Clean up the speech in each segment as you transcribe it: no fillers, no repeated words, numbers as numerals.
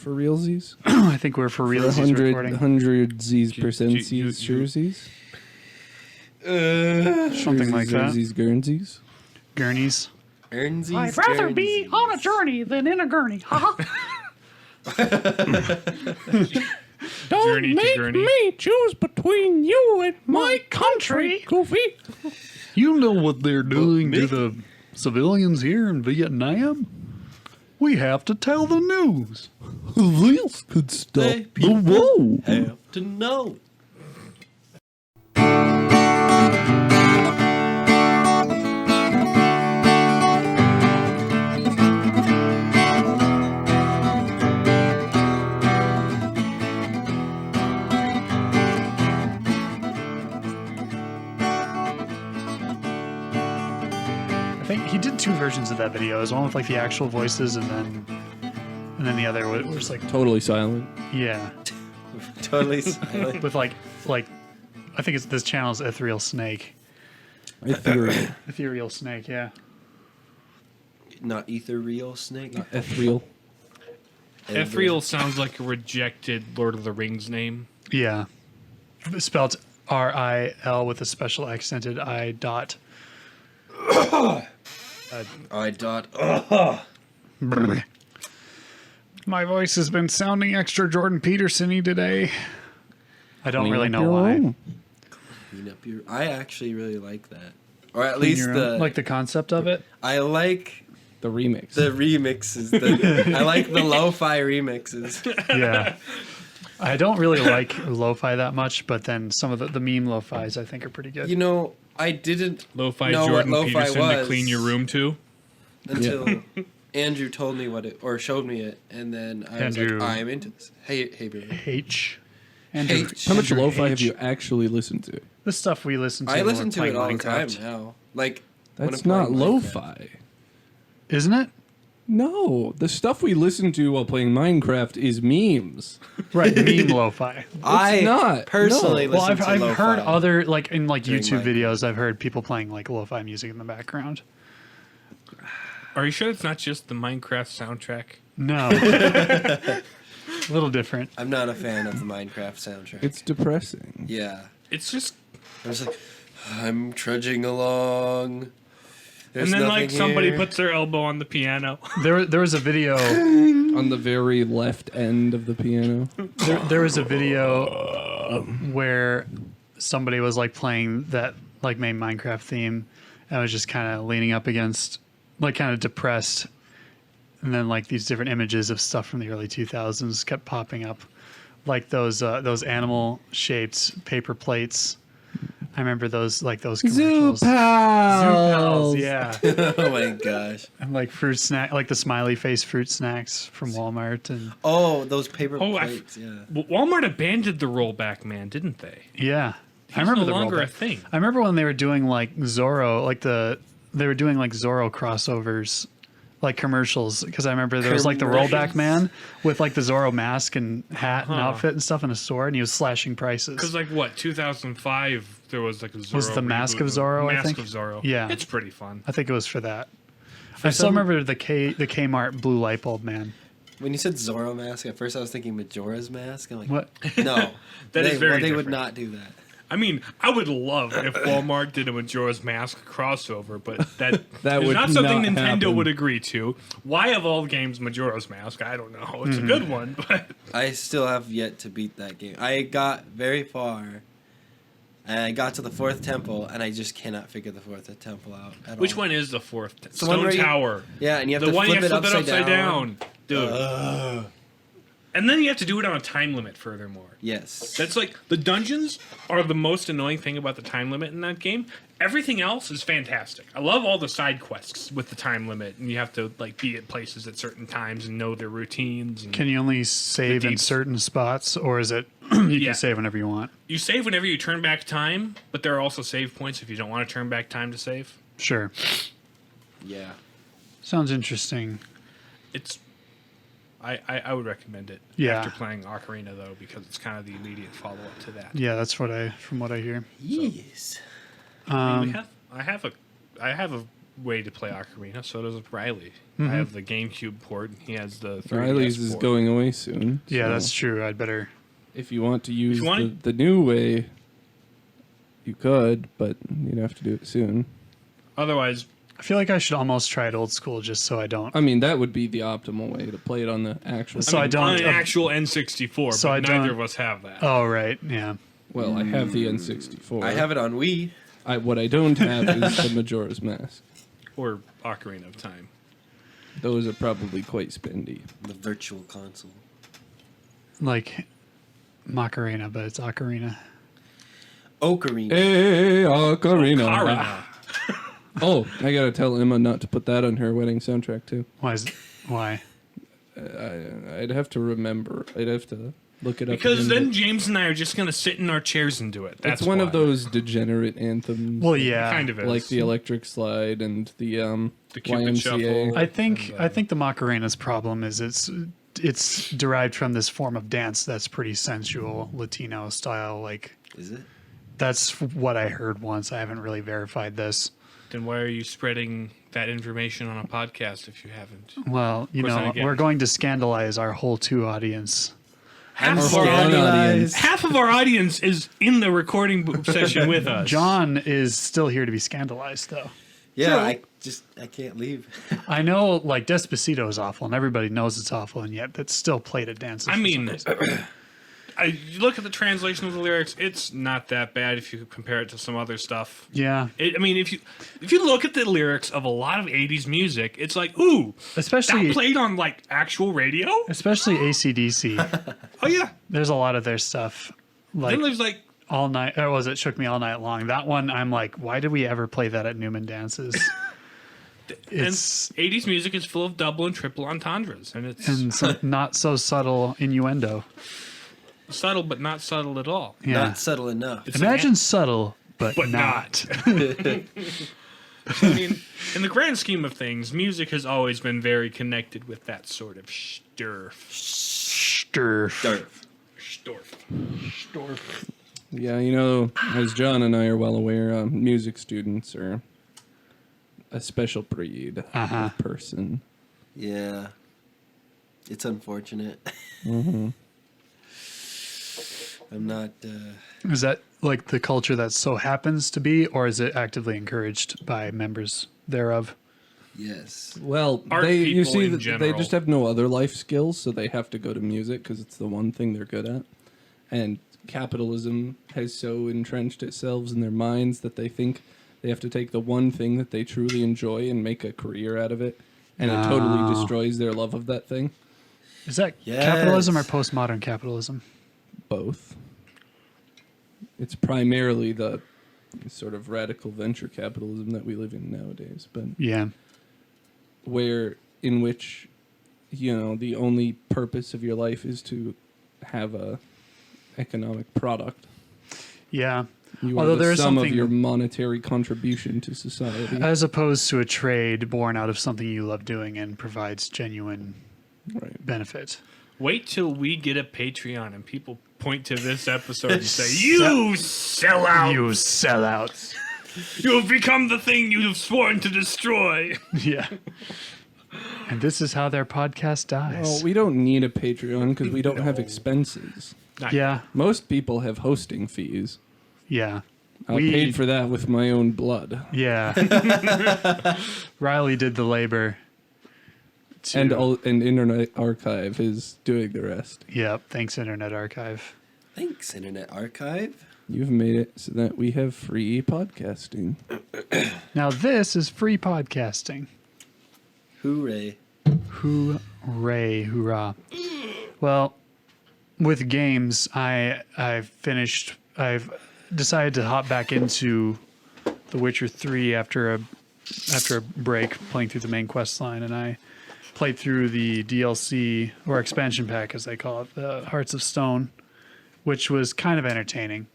for realsies? I think we're for realsies recording. 100s percentsies jerseys? Something like that. Jerseys, Guernseys? Gurneys. Guernseys, I'd rather be on a journey than in a gurney. Don't Journey to make Gurney. me choose between you and my country, Goofy. You know what they're doing to the civilians here in Vietnam? We have to tell the news. Who else could stop They the war? Have to know. I think he did 2 versions of that video. There's one with like the actual voices, and then the other was like, Totally silent. yeah, Totally silent. with like I think it's this channel's Ethereal Snake. Ethereal. Ethereal Snake, yeah. Not ethereal snake. Ethereal. Ethereal sounds like a rejected Lord of the Rings name. Yeah. Spelled R-I-L with a special accented I dot. I dot. My voice has been sounding extra Jordan Peterson-y today. I don't Clean really up know your why. room. Clean up your. I actually really like that, or at least the. Like the concept of it. I like The remix. the remixes. I like the lo-fi remixes. Yeah. I don't really like lo-fi that much, but then some of the meme lo-fis I think are pretty good. You know, I didn't Lo-fi know Jordan what lo-fi Peterson was to clean your room to. until Andrew told me what it, or showed me it, and then I was Andrew. like, I'm into this. Hey, baby. H. H. How much Andrew lo-fi H. have you actually listened to? The stuff we listen to. I when listen we're to it playing all the time Minecraft. now. Like when That's I'm not playing Minecraft. lo-fi. Isn't it? No, the stuff we listen to while playing Minecraft is memes. Right, meme lo-fi. I not. personally No. Well, listen I've to heard lo-fi. other, like, in like during YouTube Minecraft. videos, I've heard people playing like lo-fi music in the background. Are you sure it's not just the Minecraft soundtrack? No. A little different. I'm not a fan of the Minecraft soundtrack. It's depressing. Yeah. It's just, I was like, I'm trudging along. There's and then like nothing somebody here. puts their elbow on the piano. There was a video. On the very left end of the piano. There was a video where somebody was like playing that like main Minecraft theme, and was just kind of leaning up against, like, kind of depressed, and then like these different images of stuff from the early 2000s kept popping up, like those animal shaped paper plates. I remember those commercials. Zoo Pals, yeah. Oh my gosh. And like fruit snack, like the smiley face fruit snacks from Walmart, and Oh, those paper Oh, plates. Yeah. Walmart abandoned the rollback man, didn't they? yeah. I He's remember no the longer a rollback. thing. I remember when they were doing like Zorro, they were doing like Zorro crossovers, like commercials, because I remember there was like the rollback man with like the Zorro mask and hat and outfit and stuff in a store, and he was slashing prices. Because like what, 2005, there was like a Zorro. Was the Mask of reboot. Zorro, I Mask think? of Zorro. Yeah. It's pretty fun. I think it was for that. I still remember the Kmart blue light bulb man. When you said Zorro mask, at first I was thinking Majora's mask. I'm like, What? no. That is very They would different. not do that. I mean, I would love if Walmart did a Majora's Mask crossover, but that That is would not something not Nintendo happen. would agree to. Why of all games Majora's Mask? I don't know. It's a good one, but I still have yet to beat that game. I got very far, and I got to the 4th temple, and I just cannot figure the 4th temple out at which all. one is the fourth? the one Stone where you- Tower. Yeah, and you have The to one you flip have to it flip it upside down, dude. And then you have to do it on a time limit. Furthermore, Yes. that's like the dungeons are the most annoying thing about the time limit in that game. Everything else is fantastic. I love all the side quests with the time limit, and you have to like be at places at certain times and know their routines. And Can you only save The in deep- certain spots, or is it you Yeah. can save whenever you want? you save whenever you turn back time, but there are also save points if you don't want to turn back time to save. Sure. Yeah. Sounds interesting. It's I would recommend it Yeah. after playing Ocarina though, because it's kind of the immediate follow up to that. Yeah, that's from what I hear. Yes. I have a way to play Ocarina. So does Riley. I have the GameCube port. He has the 3DS Riley's is port. going away soon. Yeah, so that's true. I'd better. if you want to use want the new way, you could, but you'd have to do it soon. Otherwise, I feel like I should almost try it old school just so I don't. I mean, that would be the optimal way to play it on the actual. So I don't- on an actual N64, So but I don't- neither of us have that. Oh, right. Yeah. Well, I have the N64. I have it on Wii. What I don't have is the Majora's Mask. Or Ocarina of Time. Those are probably quite spendy. The virtual console. Like Macarena, but it's Ocarina. Ocarina. Hey, Ocarina. Ocarina. Oh, I gotta tell Emma not to put that on her wedding soundtrack too. Why? I'd have to remember. I'd have to look it up. Because again, then but James and I are just going to sit in our chairs and do it. That's it's one of why. those degenerate anthems. Well, yeah. Kind of is. like the Electric Slide and the Cupid YMCA. Shuffle. I think the Macarena's problem is it's derived from this form of dance that's pretty sensual, Latino style. Like Is it? that's what I heard once. I haven't really verified this. Then why are you spreading that information on a podcast if you haven't? Well, you Of course, know, I get we're it. going to scandalize our whole 2 audience. Half Our of whole our, one audience. half of our audience is in the recording session with us. John is still here to be scandalized, though. Yeah, I can't leave. I know, like, Despacito is awful, and everybody knows it's awful, and yet that's still played at dances. I for some mean, reason. you look at the translation of the lyrics; it's not that bad if you compare it to some other stuff. yeah, I mean, if you look at the lyrics of a lot of '80s music, it's like, ooh, especially that played on like actual radio. AC/DC. Oh yeah. There's a lot of their stuff, like Then there's like all night. Or was it Shook Me All Night Long? That one, I'm like, why did we ever play that at Newman Dances? It's and '80s music is full of double and triple entendres, and it's and some not so subtle innuendo. subtle but not subtle at all. Yeah, Not subtle enough. It's imagine subtle but not. not. I mean, in the grand scheme of things, music has always been very connected with that sort of sturf. Durf. Yeah, you know, as John and I are well aware, music students are a special breed of person. Yeah. It's unfortunate. I'm not. Is that like the culture that so happens to be, or is it actively encouraged by members thereof? Yes. Well, Art you people see, in they general. just have no other life skills, so they have to go to music because it's the one thing they're good at. And capitalism has so entrenched itself in their minds that they think they have to take the one thing that they truly enjoy and make a career out of it, and it totally destroys their love of that thing. Is that Yes. capitalism or postmodern capitalism? Both. It's primarily the sort of radical venture capitalism that we live in nowadays, but Yeah. in which, you know, the only purpose of your life is to have a economic product. Yeah. You Although are the there is sum something of your monetary contribution to society. as opposed to a trade born out of something you love doing and provides genuine Right. benefit. Wait till we get a Patreon and people point to this episode and say, "You sell out. You sellouts. You have become the thing you have sworn to destroy." Yeah. And this is how their podcast dies. Well, we don't need a Patreon because we don't have expenses. yeah. Most people have hosting fees. Yeah. I paid for that with my own blood. Yeah. Riley did the labor. And Internet Archive is doing the rest. Yep. Thanks, Internet Archive. Thanks, Internet Archive. You've made it so that we have free podcasting. Now, this is free podcasting. Hooray. Hooray, hoorah. Well, with games, I've decided to hop back into The Witcher 3 after a break playing through the main quest line, and I played through the DLC or expansion pack, as they call it, the Hearts of Stone, which was kind of entertaining.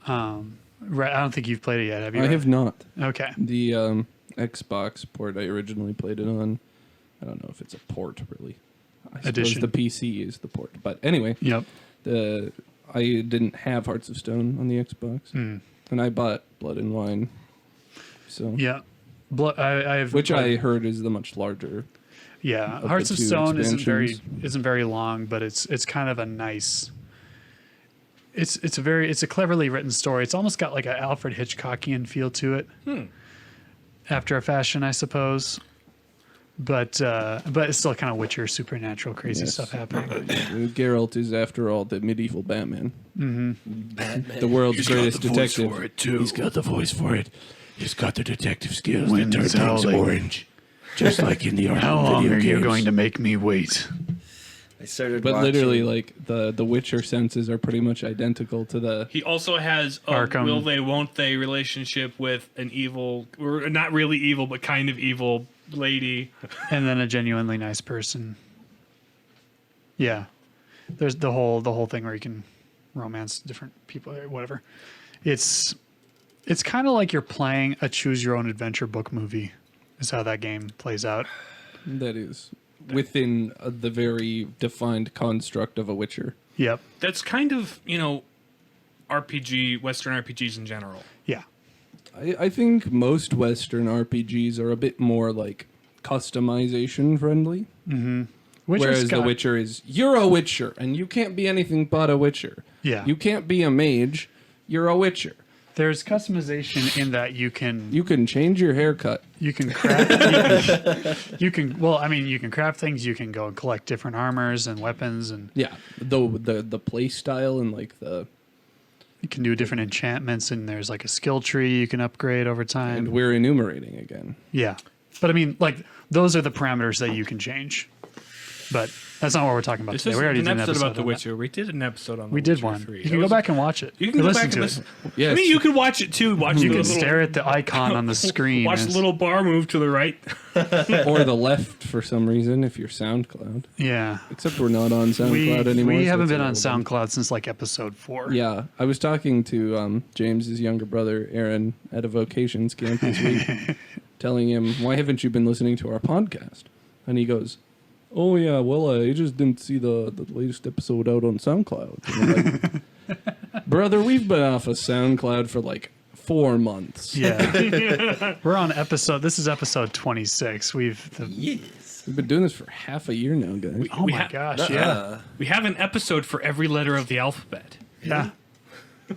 Right, I don't think you've played it yet, have you? I have not. Okay. The Xbox port I originally played it on. I don't know if it's a port, really. I suppose Edition. the PC is the port. But anyway, Yep. I didn't have Hearts of Stone on the Xbox. And I bought Blood and Wine. So Yeah. I've which I heard is the much larger. Yeah, the Hearts of two Stone expansions. isn't very long, but it's kind of a nice. It's a cleverly written story. It's almost got like an Alfred Hitchcockian feel to it, after a fashion, I suppose. But it's still kind of Witcher, supernatural, crazy Yes. stuff happening. Geralt is, after all, the medieval Batman, Batman. the world's greatest got the voice detective. for it, too. He's got the voice for it. He's got the detective skills When that turn is things howling? orange. Just like in the How Arkham long video are you games. going to make me wait? I started But watching. literally, like the Witcher senses are pretty much identical to the. He also has a Arkham. will they, won't they relationship with an evil, or not really evil, but kind of evil lady. And then a genuinely nice person. Yeah, there's the whole thing where you can romance different people or whatever. It's kind of like you're playing a choose your own adventure book movie. Is how that game plays out. That is within the very defined construct of a Witcher. Yep. That's kind of, Western RPGs in general. Yeah. I think most Western RPGs are a bit more like customization friendly. Witcher's Whereas The got- Witcher is, you're a Witcher, and you can't be anything but a Witcher. Yeah. You can't be a mage, you're a Witcher. There's customization in that you can You can change your haircut. craft you can craft things, you can go and collect different armors and weapons, and Yeah. The play style and like the. you can do different enchantments, and there's like a skill tree you can upgrade over time. And we're enumerating again. Yeah. But I mean, like, those are the parameters that you can change. But that's not what we're talking about This today. is We already an did episode about The on that. Witcher. We did an episode on The We did Witcher one. 3. You can go back and watch it. You can go listen back to and it. listen. Yes. I mean, you can watch it too. Watch You the can little, stare at the icon on the screen. watch the as- little bar move to the right. Or the left for some reason if you're SoundCloud. Yeah. Except we're not on SoundCloud anymore. We so haven't it's been on irrelevant. SoundCloud since like episode 4. Yeah, I was talking to James's younger brother, Aaron, at a vocations camp this week, telling him, why haven't you been listening to our podcast? And he goes, oh, yeah, well, I just didn't see the latest episode out on SoundCloud. And I'm like, brother, we've been off of SoundCloud for like 4 months. Yeah. We're on this is episode 26. Yes. We've been doing this for half a year now, guys. Oh We my ha- gosh, yeah. We have an episode for every letter of the alphabet. Yeah.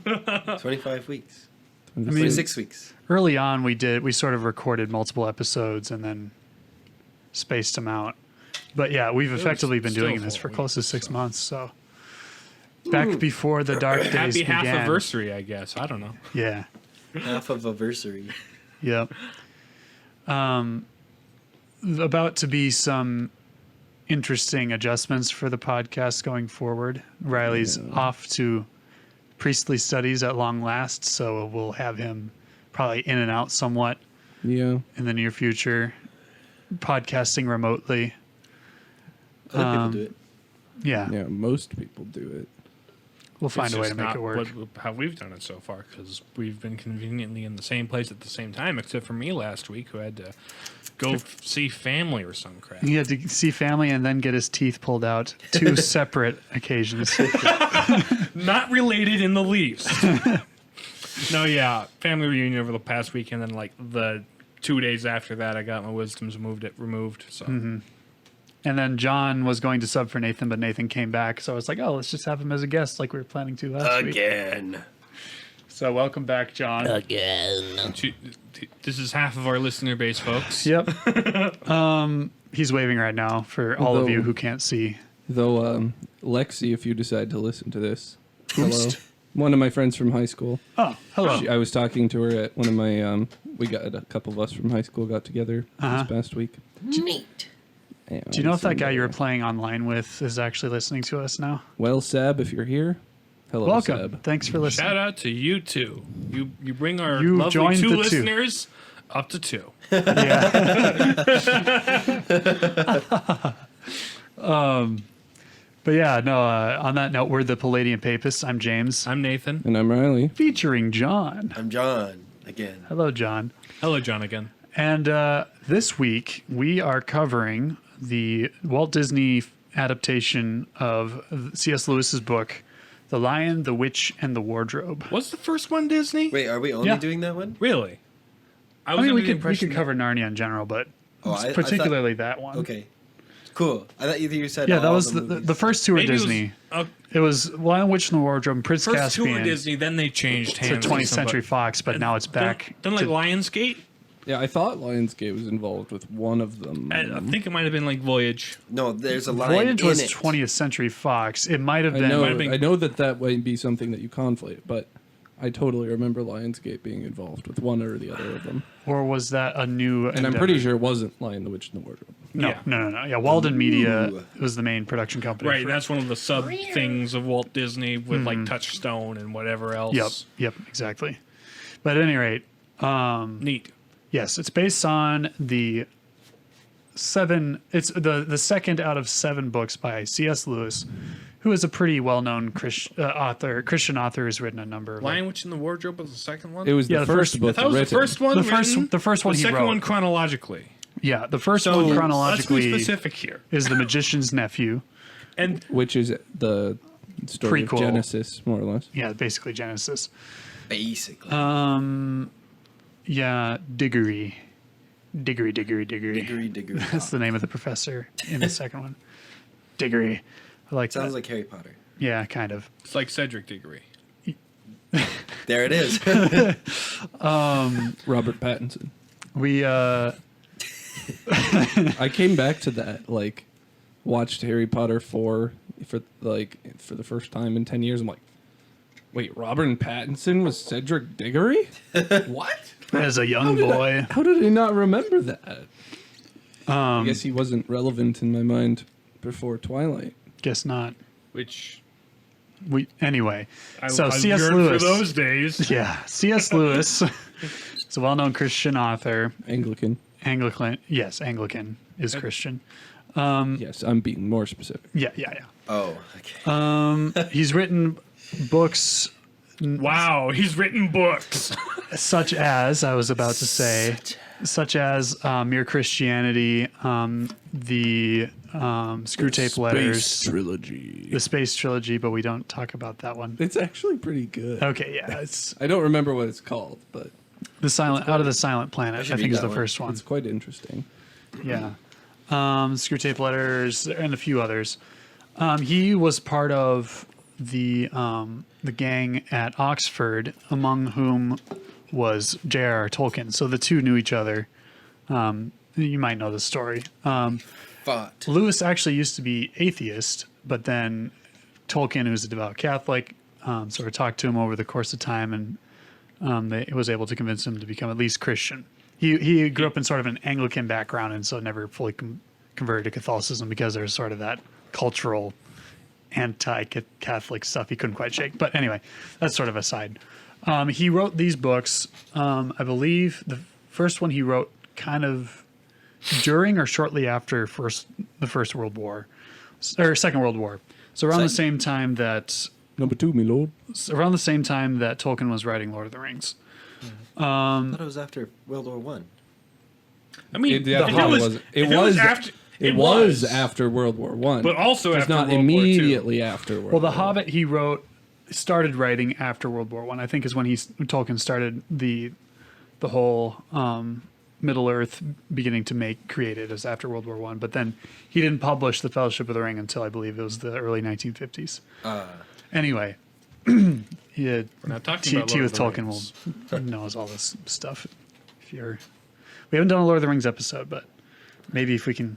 25 weeks. I mean, 26 weeks. early on we sort of recorded multiple episodes and then spaced them out. But yeah, we've effectively been still doing this 4 for close to weeks, 6 months. So back before the dark days Happy began. half anniversary, I guess. I don't know. Yeah. Half of anniversary. Yep. About to be some interesting adjustments for the podcast going forward. Riley's off to priestly studies at long last, so we'll have him probably in and out somewhat Yeah. in the near future, podcasting remotely. Other people do it. Yeah, Yeah, most people do it. we'll find It's a way just to make not it work. how we've done it so far, because we've been conveniently in the same place at the same time, except for me last week, who had to go see family or some crap. He had to see family and then get his teeth pulled out. 2 separate occasions. Not related in the least. No, yeah, family reunion over the past weekend, and like the 2 days after that, I got my wisdoms removed. So And then John was going to sub for Nathan, but Nathan came back. So I was like, oh, let's just have him as a guest like we were planning to last week. Again. So welcome back, John. this is half of our listener base, folks. Yep. He's waving right now for all of you who can't see. Though, Lexi, if you decide to listen to this, hello. One of my friends from high school. Oh, hello. I was talking to her at one of my, we got a couple of us from high school got together this past week. Neat. And Do you know if that guy you were so, playing online with is actually listening to us now? well, Sab, if you're here, hello, Welcome. Sab. Thanks for listening. Shout out to you two. You bring our You lovely joined 2 the 2. listeners up to 2. But yeah, no, on that note, we're the Palladian Papists. I'm James. I'm Nathan. And I'm Riley. Featuring John. I'm John again. Hello, John. Hello, John, again. And this week, we are covering the Walt Disney adaptation of C.S. Lewis's book, The Lion, the Witch, and the Wardrobe. Was the first one Disney? Wait, are we only Yeah. doing that one? Really? I mean, we could cover Narnia in general, but I particularly that one. Okay, cool. I thought you said Yeah, that all was the the movies. first two were Maybe Disney. It It was Lion, Witch, and the Wardrobe, and Prince first two were Caspian Disney, then they changed to hands. 20th Century Fox, but now it's back. Then like to- Lionsgate. Yeah, I thought Lionsgate was involved with one of them. I think it might have been like Voyage. No, there's a line Voyage in was it. 20th Century Fox. It might have I been. know, might have been- I know that might be something that you conflate, but I totally remember Lionsgate being involved with one or the other of them. Or was that a new? And I'm pretty sure it wasn't Lion, the Witch, and the Wardrobe. No, Yeah. no. Yeah, Walden Media was the main production company. Right, for- that's one of the sub things of Walt Disney with like Touchstone and whatever else. Yep, exactly. But at any rate, Neat. yes, it's based on the seven. It's the second out of 7 books by C.S. Lewis, who is a pretty well-known author. Christian author, has written a number of. Lion, Witch, and the Wardrobe was the second one? It was Yeah, the the first first- book that was the written. first one. The first- written? the first one The he second wrote. one chronologically. Yeah, the first So one let's chronologically be specific here. is The Magician's Nephew. And Which is the story Prequel. of Genesis, more or less. Yeah, basically Genesis. Basically. Yeah, Diggory. Diggory. Diggory. That's the name of the professor in the second one. Diggory. I like Sounds that. like Harry Potter. Yeah, kind of. it's like Cedric Diggory. There it is. Robert Pattinson. We I came back to that, like, watched Harry Potter 4 for the first time in 10 years. I'm like, wait, Robert Pattinson was Cedric Diggory? What? as a young boy. How did I not remember that? I guess he wasn't relevant in my mind before Twilight. Guess not. Which Anyway. I C.S. yearned Lewis. for those days. Yeah, C.S. Lewis. He's a well-known Christian author. Anglican. Anglican. Yes, Anglican is Christian. Yes, I'm being more specific. Yeah. Oh, okay. He's written books Wow, he's written books. such as, I was about to say, such as Mere Christianity, the Screw Tape Letters, Trilogy. the Space Trilogy, but we don't talk about that one. It's actually pretty good. Okay, yeah, it's I don't remember what it's called, but the Silent Out of the Silent Planet. should I think read is the that one. first one. it's quite interesting. Yeah. Screw Tape Letters and a few others. He was part of the gang at Oxford, among whom was J.R.R. Tolkien. So the two knew each other. You might know the story. Fought. Lewis actually used to be atheist, but then Tolkien, who's a devout Catholic, sort of talked to him over the course of time, and they was able to convince him to become at least Christian. He grew up in sort of an Anglican background, and so never fully converted to Catholicism because there's sort of that cultural anti-Catholic stuff he couldn't quite shake. But anyway, that's sort of aside. He wrote these books. I believe the first one he wrote kind of during or shortly after the First World War, or Second World War. So around the same time that Number 2, my lord. Tolkien was writing Lord of the Rings. I thought it was after World War One. I mean, Yeah, if it was, wasn't. if It was after. It was after World War One, But also it's after not World War II. immediately after World Well, The War Hobbit he started writing after World War One. I think is when Tolkien started the whole Middle Earth beginning to create it as after World War One. But then he didn't publish The Fellowship of the Ring until I believe it was the early 1950s. Anyway, We're not talking about T Lord with of the Tolkien Rings. knows all this stuff. We haven't done a Lord of the Rings episode, but maybe if we can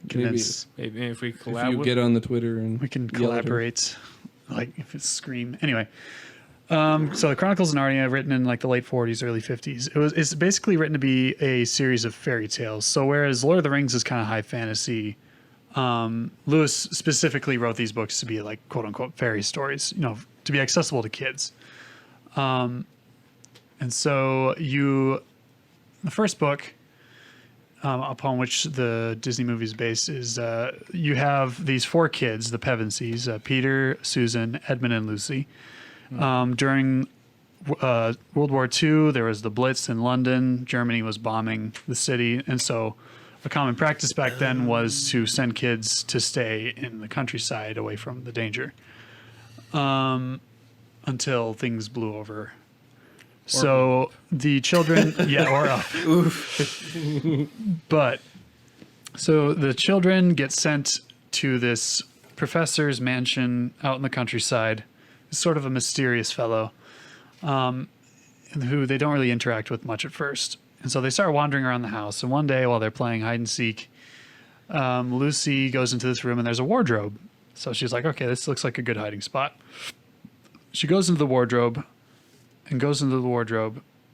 convince, Maybe if we If collab you with get on the Twitter and we can yell at her. collaborate. Like if it's Scream. Anyway, so the Chronicles of Narnia, written in like the late 40s, early 50s. It's basically written to be a series of fairy tales. So whereas Lord of the Rings is kind of high fantasy, Lewis specifically wrote these books to be like quote unquote fairy stories, to be accessible to kids. And so the first book upon which the Disney movie is based is you have these 4 kids, the Pevensies, Peter, Susan, Edmund, and Lucy. During World War II, there was the Blitz in London. Germany was bombing the city. And so a common practice back then was to send kids to stay in the countryside away from the danger until things blew over. So the children, or up. But so the children get sent to this professor's mansion out in the countryside. He's sort of a mysterious fellow, who they don't really interact with much at first. And so they start wandering around the house. And one day while they're playing hide and seek, Lucy goes into this room and there's a wardrobe. So she's like, okay, this looks like a good hiding spot. She goes into the wardrobe,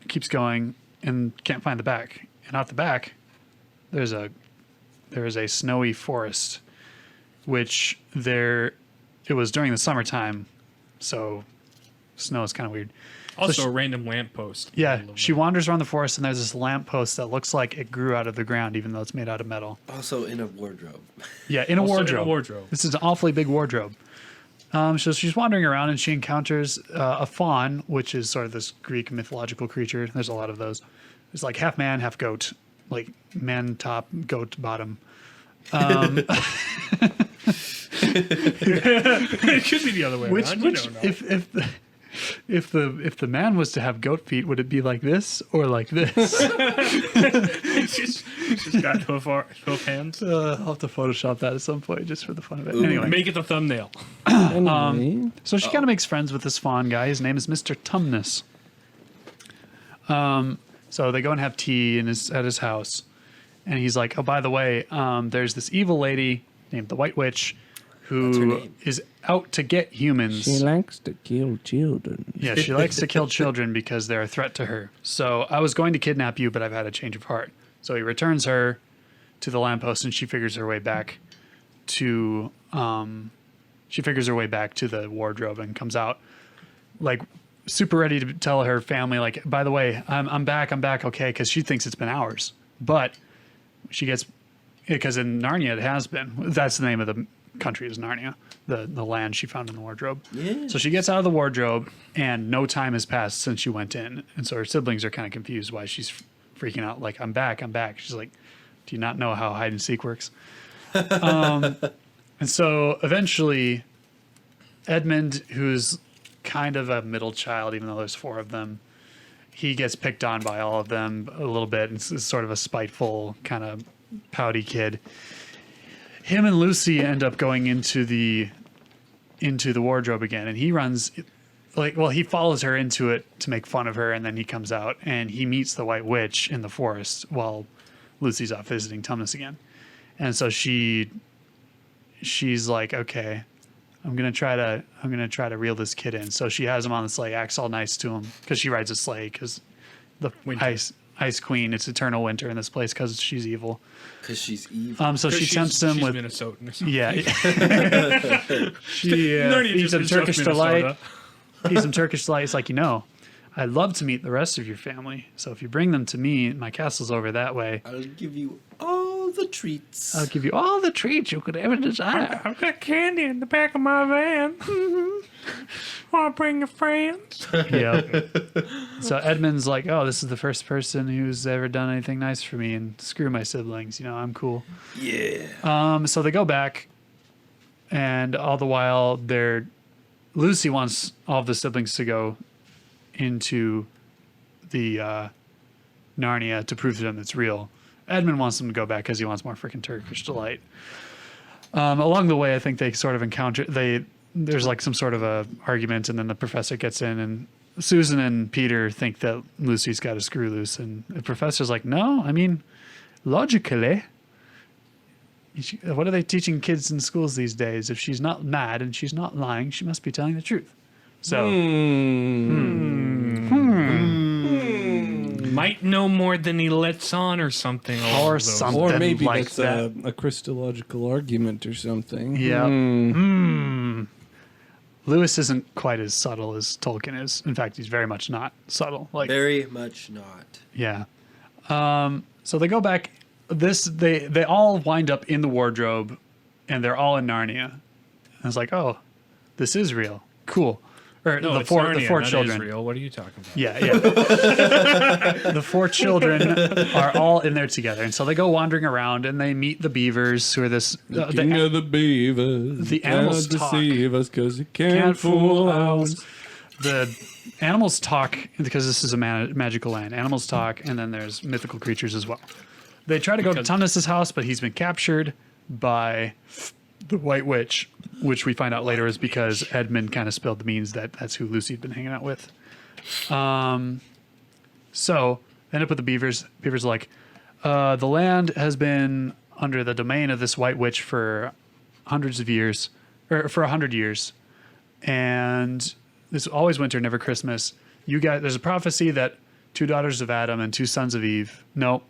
keeps going, and can't find the back. And out the back, there is a snowy forest, which it was during the summertime, so snow is kind of weird. Also, a random lamppost. Yeah, she wanders around the forest, and there's this lamppost that looks like it grew out of the ground, even though it's made out of metal. Also in a wardrobe. Yeah, in a Also wardrobe. in a wardrobe. This is an awfully big wardrobe. So she's wandering around, and she encounters a faun, which is sort of this Greek mythological creature. There's a lot of those. It's like half man, half goat. Like man top, goat bottom. It could be the other way Which around. You don't know. if the man was to have goat feet, would it be like this or like this? She's got hoof hands. I'll have to Photoshop that at some point just for the fun of it. Ooh. Anyway, Make it the thumbnail. Anyway, so she kind of makes friends with this fawn guy. His name is Mr. Tumnus. So they go and have tea at his house, and he's like, "Oh, by the way, there's this evil lady named the White Witch who is out to get humans. she likes to kill children. Yeah, she likes to kill children because they're a threat to her. So I was going to kidnap you, but I've had a change of heart." So he returns her to the lamppost, and she figures her way back to the wardrobe and comes out like super ready to tell her family, like, by the way, I'm back, okay, because she thinks it's been hours. But she gets, because in Narnia it has been. That's the name of the country, is Narnia, the land she found in the wardrobe. Yeah. So she gets out of the wardrobe, and no time has passed since she went in. And so her siblings are kind of confused why she's freaking out, like, I'm back. She's like, do you not know how hide and seek works? And so eventually Edmund, who's kind of a middle child, even though there's four of them, he gets picked on by all of them a little bit, and is sort of a spiteful, kind of pouty kid. Him and Lucy end up going into the wardrobe again, and he runs he follows her into it to make fun of her, and then he comes out and he meets the White Witch in the forest while Lucy's off visiting Tumnus again. And so she's like, okay, I'm gonna try to reel this kid in. So she has him on the sleigh, acts all nice to him because she rides a sleigh because the ice queen, it's eternal winter in this place because she's evil. Because she's evil. So she tempts him with Minnesotan. she eats some Turkish delight. Eats some Turkish delight. It's like, I'd love to meet the rest of your family. So if you bring them to me, my castle's over that way. I'll give you all the treats. I'll give you all the treats you could ever desire. I've got candy in the back of my van. Want to bring your friends? Yeah. So Edmund's like, oh, this is the first person who's ever done anything nice for me, and screw my siblings. I'm cool. Yeah. So they go back, and all the while, Lucy wants all of the siblings to go into the Narnia to prove to them it's real. Edmund wants them to go back because he wants more freaking Turkish delight. Along the way, I think they sort of encounter there's like some sort of a argument, and then the professor gets in, and Susan and Peter think that Lucy's got a screw loose, and the professor's like, no, I mean, logically, what are they teaching kids in schools these days? If she's not mad and she's not lying, she must be telling the truth. So might know more than he lets on, or something. Or something. Or maybe like that's that. a Christological argument or something. Yeah. Lewis isn't quite as subtle as Tolkien is. In fact, he's very much not subtle. Very much not. Yeah. So they go back. They all wind up in the wardrobe, and they're all in Narnia. And it's like, oh, this is real. Cool. Or No, the four not children. Israel. What are you talking about? Yeah. The four children are all in there together, and so they go wandering around, and they meet the beavers, who are this King of the beavers. the animals cannot talk. deceive us because he can't fool us. the animals talk because this is a magical land. Animals talk, and then there's mythical creatures as well. They try to go to Tumnus's house, but he's been captured by the White Witch, which we find out later is because Edmund kind of spilled the beans that that's who Lucy had been hanging out with. So they end up with the beavers. Beavers are like, the land has been under the domain of this White Witch for hundreds of years, or for 100 years. And it's always winter, never Christmas. You guys, there's a prophecy that 2 daughters of Adam and 2 sons of Eve. Nope.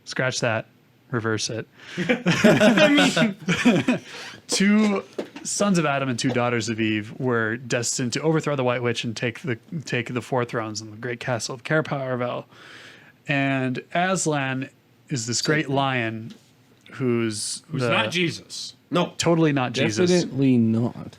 Scratch that. Reverse it. 2 sons of Adam and 2 daughters of Eve were destined to overthrow the White Witch and take the 4 thrones in the great castle of Cair Paravel. And Aslan is this great lion who's not Jesus. No. Totally not Jesus. Definitely not.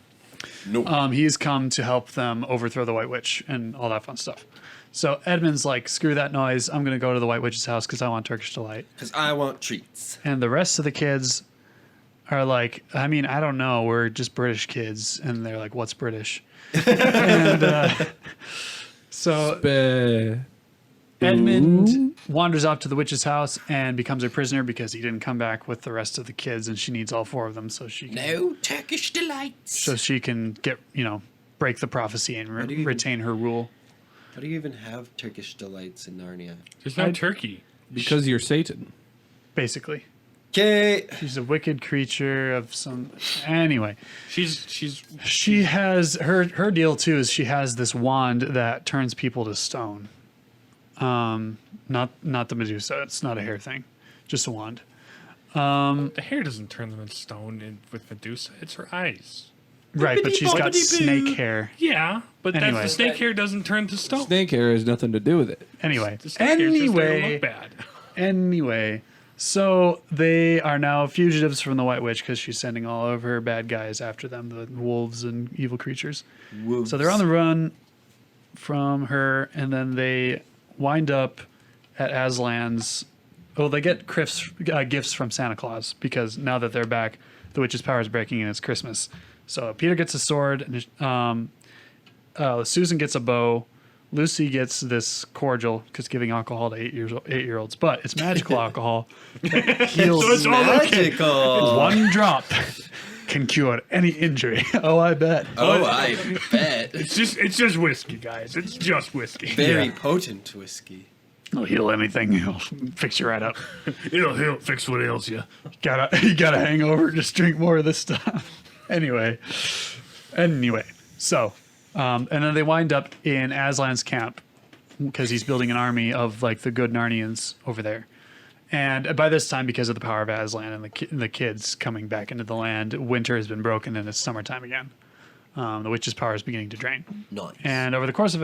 He's come to help them overthrow the White Witch and all that fun stuff. So Edmund's like, screw that noise. I'm going to go to the White Witch's house because I want Turkish Delight. Because I want treats. And the rest of the kids are like, I mean, I don't know. We're just British kids. And they're like, what's British? And so Edmund wanders off to the witch's house and becomes her prisoner because he didn't come back with the rest of the kids. And she needs all 4 of them so she can, No Turkish delights. so she can get, break the prophecy and do you retain her rule. How do you even have Turkish delights in Narnia? There's no turkey. Because you're Satan. Basically. Okay. She's a wicked creature of some. Anyway, She's she has her deal too is she has this wand that turns people to stone. Not the Medusa. It's not a hair thing, just a wand. the hair doesn't turn them into stone with Medusa. It's her eyes. Right, but she's got snake hair. Yeah, but Anyway. the snake hair doesn't turn to stone. Snake hair has nothing to do with it. Anyway, The snake hair just there to look bad. Anyway, so they are now fugitives from the White Witch because she's sending all of her bad guys after them, the wolves and evil creatures. Wolves. So they're on the run from her, and then they wind up at Aslan's. Well, they get gifts from Santa Claus because now that they're back, the witch's power is breaking and it's Christmas. So Peter gets a sword, and Susan gets a bow. Lucy gets this cordial because giving alcohol to 8-year-olds, but it's magical alcohol. Heals. So it's magical. One drop can cure any injury. Oh, I bet. Oh, I bet. It's just whiskey, guys. It's just whiskey. Very potent whiskey. It'll heal anything. It'll fix you right up. It'll fix what ails you. You got a hangover. Just drink more of this stuff. Anyway, so, and then they wind up in Aslan's camp because he's building an army of like the good Narnians over there. And by this time, because of the power of Aslan and the kids coming back into the land, winter has been broken and it's summertime again. The witch's power is beginning to drain. Nice. And over the course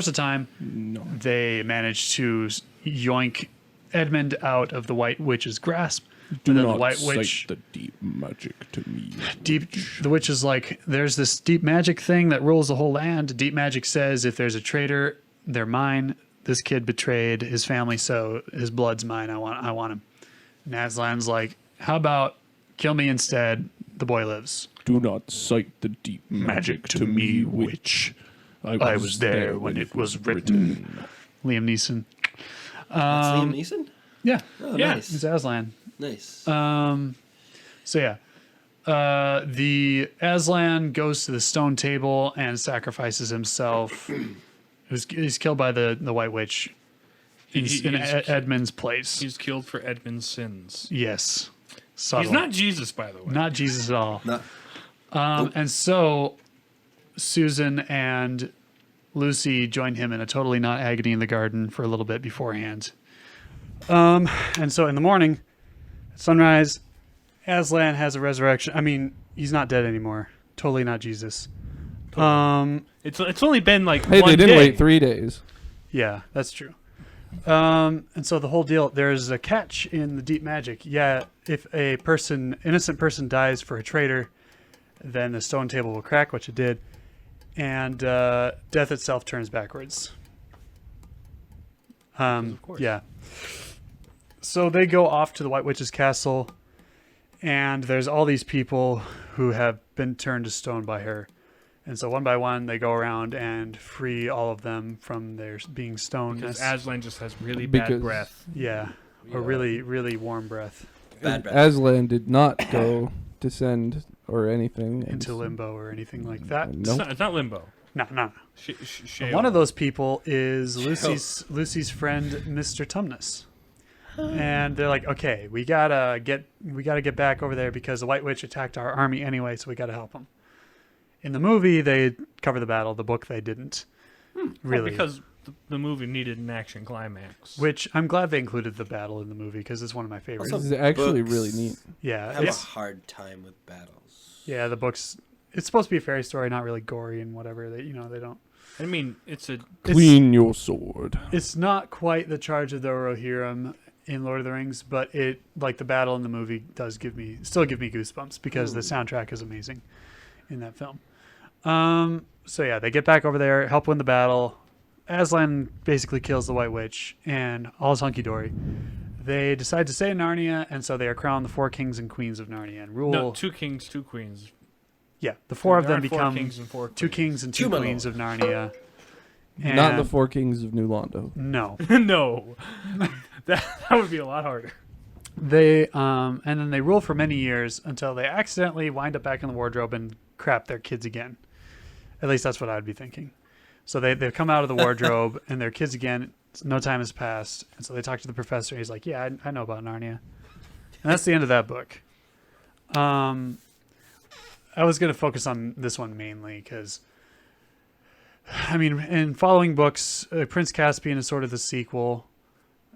of time, they manage to yoink Edmund out of the White Witch's grasp. Do And then not the White cite Witch, the deep magic to me. the witch is like, there's this deep magic thing that rules the whole land. Deep magic says if there's a traitor, they're mine. This kid betrayed his family, so his blood's mine. I want him. And Aslan's like, how about kill me instead? The boy lives. Do not cite the deep magic to me, witch. I was there when it was written. Liam Neeson. That's Liam Neeson? Yeah, Oh, Yeah. nice. it's Aslan. Nice. So yeah, the Aslan goes to the stone table and sacrifices himself. He's killed by the White Witch in Edmund's place. He's killed for Edmund's sins. Yes, subtle. He's not Jesus, by the way. Not Jesus at all. Not- And so Susan and Lucy join him in a totally not agony in the garden for a little bit beforehand. And so in the morning, at sunrise, Aslan has a resurrection. I mean, he's not dead anymore. Totally not Jesus. It's only been like Hey, one they didn't day. wait 3 days. Yeah, that's true. And so the whole deal, there's a catch in the deep magic. Yeah, if a innocent person dies for a traitor, then the stone table will crack, which it did, and death itself turns backwards. Of course. Yeah. So they go off to the White Witch's castle, and there's all these people who have been turned to stone by her. And so one by one, they go around and free all of them from their being stoned. Because Aslan just has really bad breath. Yeah, or really, really warm breath Bad breath. Aslan did not go descend or anything into limbo or anything like that. Nope. It's not limbo. No. Sheol. One of those people is Lucy's friend, Mr. Tumnus. And they're like, okay, we gotta get back over there because the White Witch attacked our army anyway, so we gotta help them. In the movie, they cover the battle. The book, they didn't. Really, Well, because the movie needed an action climax. which I'm glad they included the battle in the movie because it's one of my favorites. This is actually Books really neat. Yeah, I have a it's, hard time with battles. yeah, the books. It's supposed to be a fairy story, not really gory and whatever. They don't. I mean, it's a Clean your sword. It's not quite the Charge of the Rohirrim in Lord of the Rings, but it like the battle in the movie does still give me goosebumps because the soundtrack is amazing in that film. So yeah, they get back over there, help win the battle. Aslan basically kills the White Witch, and all's hunky dory. They decide to stay in Narnia, and so they are crowned the 4 kings and queens of Narnia and rule. no 2 kings, 2 queens. Yeah, the 4 of There them aren't 4 become kings and 4 2 queens. kings and 2 Two queens of Narnia. Not the And- 4 kings of New Londo. No. No, that would be a lot harder. They and then they rule for many years until they accidentally wind up back in the wardrobe and crap their kids again. At least that's what I would be thinking. So they come out of the wardrobe and they're kids again. No time has passed, and so they talk to the professor. He's like, "Yeah, I know about Narnia," and that's the end of that book. I was going to focus on this one mainly because, I mean, in following books, Prince Caspian is sort of the sequel.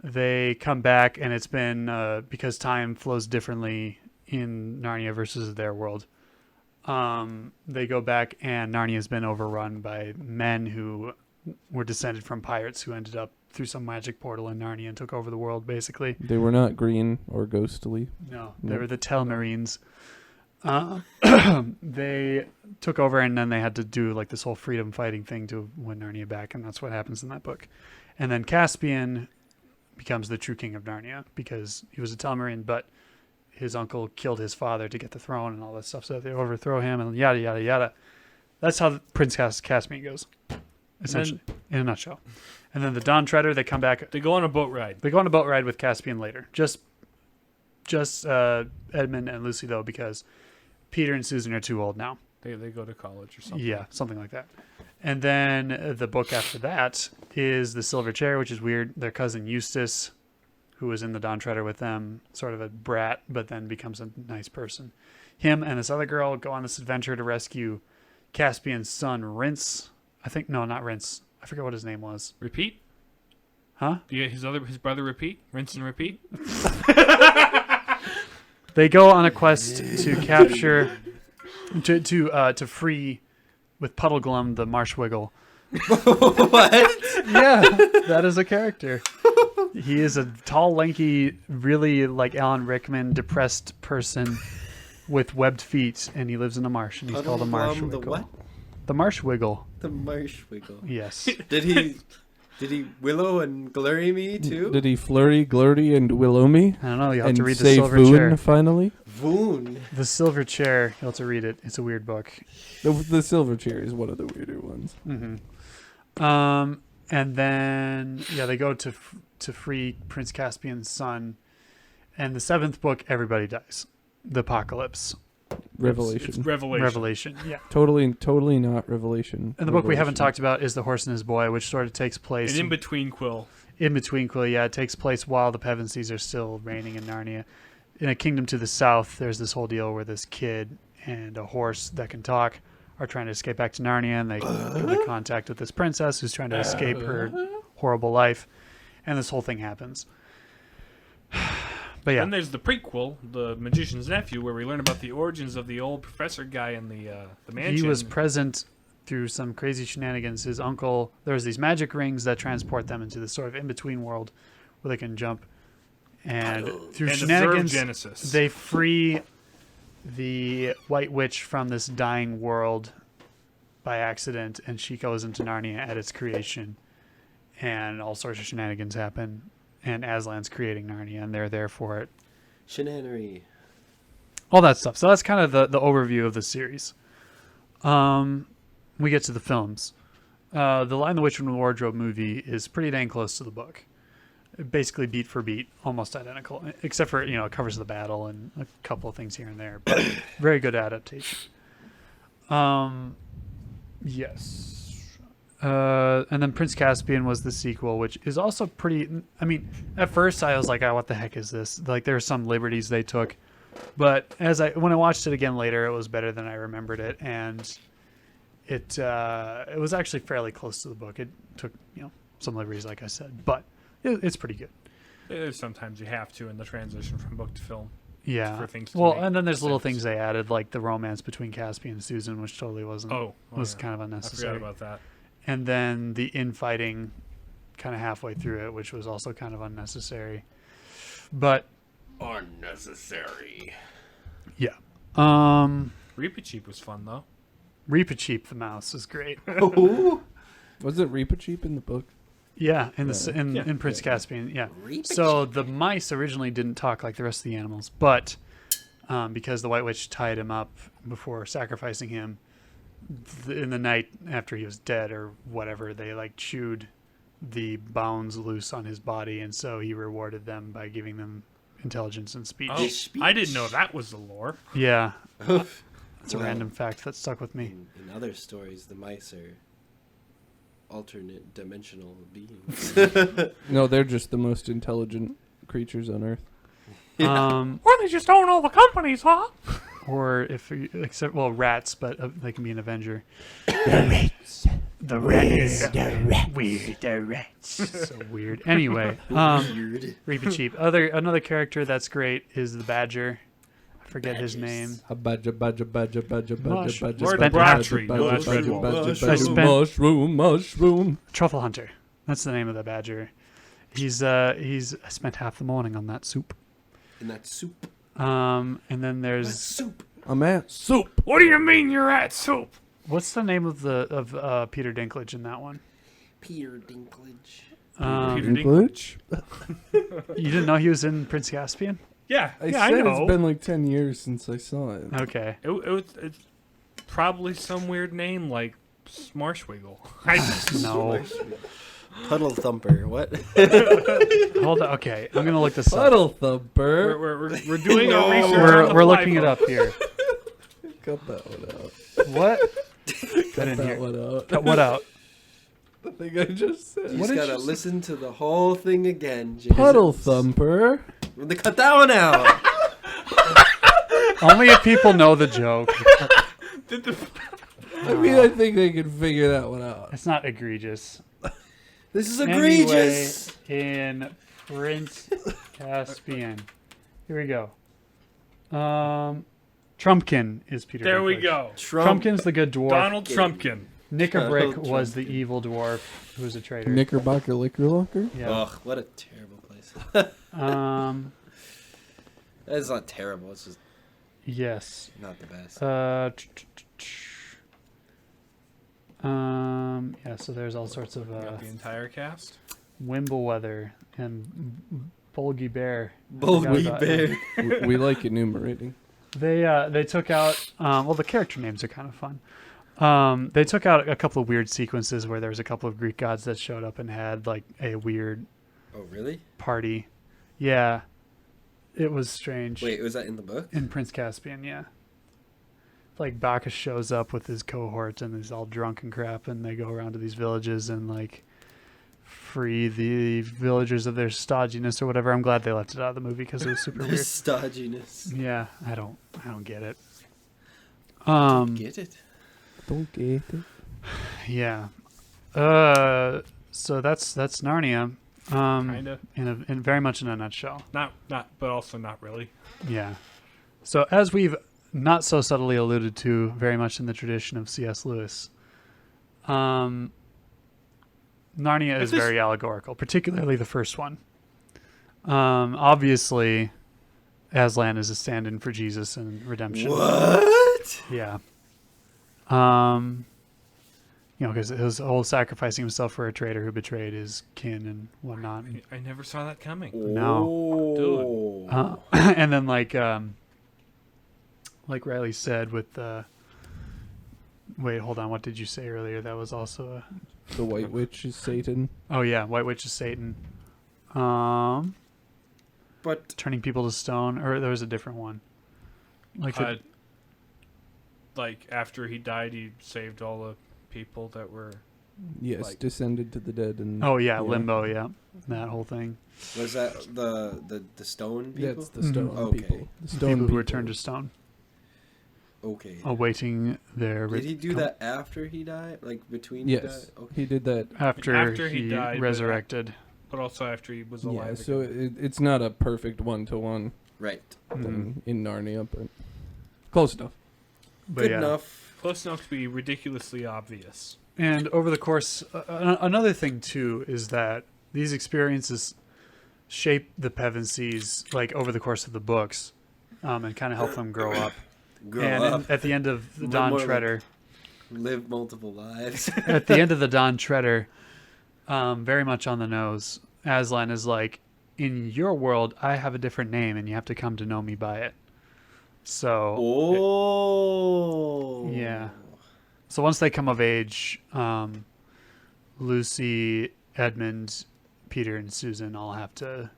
They come back, and it's been because time flows differently in Narnia versus their world. They go back, and Narnia has been overrun by men who were descended from pirates who ended up through some magic portal in Narnia and took over the world, basically. They were not green or ghostly. No, they Nope. were the Telmarines. They took over, and then they had to do like this whole freedom fighting thing to win Narnia back, and that's what happens in that book. And then Caspian becomes the true king of Narnia because he was a Telmarine, but his uncle killed his father to get the throne and all that stuff, so they overthrow him and yada yada yada. That's how Prince Caspian goes, essentially, in a nutshell. And then the Dawn Treader, they come back. They go on a boat ride. They go on a boat ride with Caspian later. Just Edmund and Lucy, though, because Peter and Susan are too old now. They go to college or something. Yeah, something like that. And then the book after that is The Silver Chair, which is weird. Their cousin Eustace, who was in the Dawn Treader with them, sort of a brat, but then becomes a nice person. Him and this other girl go on this adventure to rescue Caspian's son, Rince. Not Rince. I forget what his name was. Repeat? Huh? Yeah, his brother Repeat? Rinse and Repeat? They go on a quest to capture, to free, with Puddleglum, the Marsh Wiggle. What? Yeah, that is a character. He is a tall, lanky, really like Alan Rickman, depressed person with webbed feet, and he lives in a marsh, and he's called a Marsh Puddleglum, Wiggle. the what? The Marsh Wiggle. The Marsh Wiggle. Yes. Did he willow and glurry me too? Did he flurry, glurty, and willow me? I don't know. You'll have And to read The say Silver Voon Chair. finally? Voon. The Silver Chair. You'll have to read it. It's a weird book. The Silver Chair is one of the weirder ones. And then they go to free Prince Caspian's son, and the 7th book, everybody dies. The Apocalypse. Revelation. It's Revelation. Revelation. Yeah. Totally not Revelation. And the book we haven't Revelation. talked about is The Horse and His Boy, which sort of takes place And in between Quill. in between Quill. Yeah, it takes place while the Pevensies are still reigning in Narnia. In a kingdom to the south, there's this whole deal where this kid and a horse that can talk are trying to escape back to Narnia, and they come into contact with this princess who's trying to escape her horrible life, and this whole thing happens. But yeah, Then there's the prequel, The Magician's Nephew, where we learn about the origins of the old professor guy in the mansion. he was present through some crazy shenanigans. His uncle, there's these magic rings that transport them into this sort of in-between world where they can jump. And through and shenanigans, Genesis. they free the White Witch from this dying world by accident, and she goes into Narnia at its creation, and all sorts of shenanigans happen, and Aslan's creating Narnia, and they're there for it. Shenanery. All that stuff. So that's kind of the overview of the series. we get to the films. The Lion, the Witch, and the Wardrobe movie is pretty dang close to the book. Basically beat for beat, almost identical, except for, it covers the battle and a couple of things here and there, but very good adaptation. Yes. And then Prince Caspian was the sequel, which is also pretty, at first I was like, oh, what the heck is this? Like, there are some liberties they took, but when I watched it again later, it was better than I remembered it, and it was actually fairly close to the book. It took, some liberties, like I said, but it's pretty good. There's sometimes you have to in the transition from book to film. Yeah. For things to Well, make and then there's little sense. things they added, like the romance between Caspian and Susan, which totally was Yeah. kind of I unnecessary. forgot about that. And then the infighting kind of halfway through it, which was also kind of unnecessary. But Unnecessary. yeah. Reepicheep was fun though. Reepicheep the mouse is great. Was it Reepicheep in the book? Yeah, in Prince Yeah. Caspian, yeah. Reepicheep. So the mice originally didn't talk like the rest of the animals, but because the White Witch tied him up before sacrificing him in the night after he was dead or whatever, they like chewed the bounds loose on his body, and so he rewarded them by giving them intelligence and speech. Oh, Speech. I didn't know that was the lore. Yeah, that's a Well, random fact that stuck with me. In other stories, the mice are alternate dimensional beings. No, they're just the most intelligent creatures on Earth. Um, Or they just own all the companies, huh? or rats, but they can be an Avenger. The rats. So weird. Anyway, Weird. Reepicheep. Another character that's great is the Badger. I forget his name. Badger. Lord Spent Bratry. Mushroom. Truffle Hunter. That's the name of the Badger. I spent half the morning on that soup. In that soup. And then That there's soup. I'm at soup. What do you mean you're at soup? what's the name of Peter Dinklage in that one? Peter Dinklage. Peter Dinklage? You didn't know he was in Prince Caspian? Yeah, I yeah, I said know. it's been like 10 years since I saw it. Okay. It's probably some weird name like Smarshwiggle. I just No. Puddle Thumper. What? Hold on. Okay, I'm gonna look this up. Puddle Thumper. we're doing our research. on the We're fly, looking it up folks. here. Cut that one out. What? Cut didn't that hear. one out. Cut what out? The thing I just said. You What just did gotta you say? listen to the whole thing again. Jesus. Puddle Thumper. They cut that one out. Only if people know the joke. I mean, I think they can figure that one out. It's not egregious. This is egregious. Anyway, in Prince Caspian. Here we go. Trumpkin is Peter There we Dinklage. go. Trumpkin's the good dwarf. Donald Trumpkin. Nickerbrick Donald was the Trumpkin. evil dwarf who was a traitor. Knickerbocker Liquor Locker? Yeah. Ugh, what a terrible place. That's not terrible. It's just Yes. not the best. Yeah, so there's all sorts of Got the entire cast. Wimbleweather and Bulgy Bear. Bulgy about- Bear. We like enumerating. They took out the character names are kind of fun. They took out a couple of weird sequences where there was a couple of Greek gods that showed up and had like a weird Oh, really? party. Yeah. It was strange. Wait, was that in the book? In Prince Caspian, yeah. Like Bacchus shows up with his cohort and he's all drunk and crap, and they go around to these villages and like free the villagers of their stodginess or whatever. I'm glad they left it out of the movie because it was super The weird. stodginess. Yeah, I don't get it. Get it? Don't get it. Yeah. So that's Narnia. Kinda. In very much in a nutshell. Not, but also not really. Yeah. So as we've not so subtly alluded to, very much in the tradition of C.S. Lewis, Narnia is this- very allegorical, particularly the first one. Obviously, Aslan is a stand-in for Jesus and redemption. What? Yeah. Because his whole sacrificing himself for a traitor who betrayed his kin and whatnot. I never saw that coming. No. Oh. And then like Riley said with Wait, hold on. What did you say earlier? That was also a... The White Witch is Satan. Oh, yeah. White Witch is Satan. Turning But people to stone. Or there was a different one. Like after he died, he saved all the people that were. Yes, Like- descended to the dead and. Oh, yeah. Limbo, yeah. That whole thing. was that the stone people? That's the stone Okay. people. The stone People who people. were turned to stone. Okay. Awaiting their... Did he do that after he died? Like between he Yes, died? Okay. he did that. After he he died, but- resurrected. But also after he was alive. Yeah, so again. it's not a perfect one-to-one Right. thing in Narnia, but close enough. But Good yeah. enough. Close enough to be ridiculously obvious. And over the course, another thing too is that these experiences shape the Pevensies like over the course of the books, and kind of help them grow up. Grow and up. at the end of the More Dawn like- Treader, Live multiple lives. at the end of the Dawn Treader, very much on the nose. Aslan is like, in your world, I have a different name, and you have to come to know me by it. So Oh. yeah. So once they come of age, Lucy, Edmund, Peter, and Susan all have to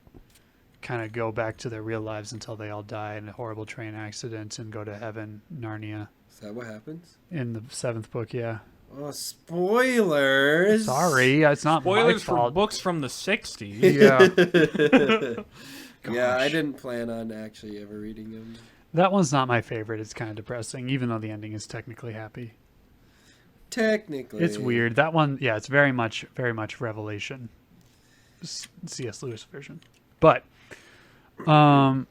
kind of go back to their real lives until they all die in a horrible train accident and go to heaven, Narnia, Is that what happens? in the 7th book. Yeah. Oh, spoilers. Sorry, it's not Spoilers my for fault. books from the 60s. Yeah. Yeah, I Gosh. didn't plan on actually ever reading them. That one's not my favorite. It's kind of depressing, even though the ending is technically happy. Technically. It's weird. That one, yeah, it's very much Revelation. C.S. Lewis version. But, I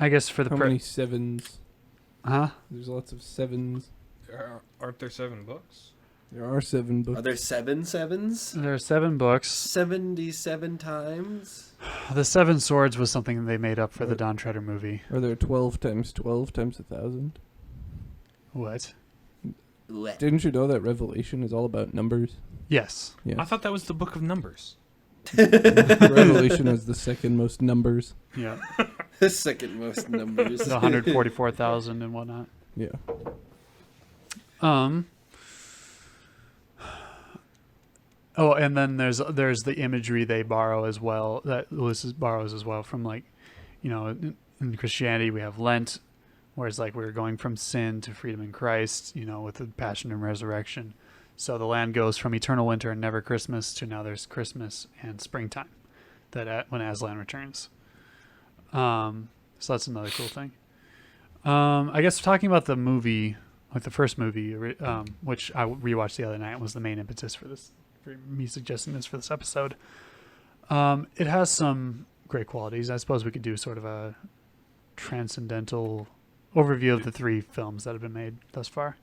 guess for the How many sevens? huh? There's lots of sevens. Aren't there 7 books? There are 7 books. Are there 7 sevens? There are 7 books. 77 times? The 7 Swords was something they made up for the Dawn Treader movie. Are there 12 times 12 times 1,000? What? What? Didn't you know that Revelation is all about numbers? Yes. Yeah. I thought that was the book of Numbers. Revelation has the second most numbers. Yeah. The second most numbers. The 144,000 and whatnot. Yeah. Oh, and then there's the imagery they borrow as well, that Lewis borrows as well from, like, you know, in Christianity we have Lent, whereas like we're going from sin to freedom in Christ, you know, with the passion and resurrection. So the land goes from eternal winter and never Christmas to now there's Christmas and springtime, when Aslan returns. So that's another cool thing. I guess talking about the movie, like the first movie, which I rewatched the other night, was the main impetus for this, for me suggesting this for this episode. It has some great qualities. I suppose we could do sort of a transcendental overview of the 3 films that have been made thus far.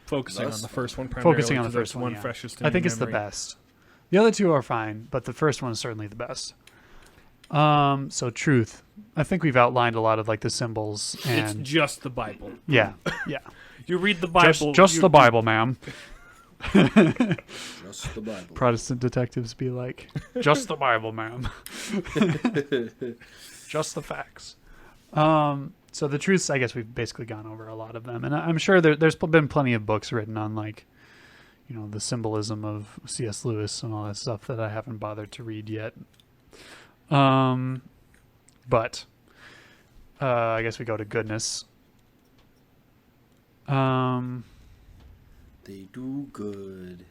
Focusing Thus on the far. first one primarily. Focusing on the 'cause first that's one, yeah. freshest in I think your it's the memory. best. The other 2 are fine, but the first one is certainly the best. So truth. I think we've outlined a lot of like the symbols It's and just the Bible. yeah. You read the Bible. Just the Bible, ma'am. Just the Bible. Protestant detectives be like, just the Bible, ma'am. Just the facts. So the truths, I guess we've basically gone over a lot of them. And I'm sure there's been plenty of books written on, like, you know, the symbolism of C.S. Lewis and all that stuff that I haven't bothered to read yet. But I guess we go to goodness. They do good.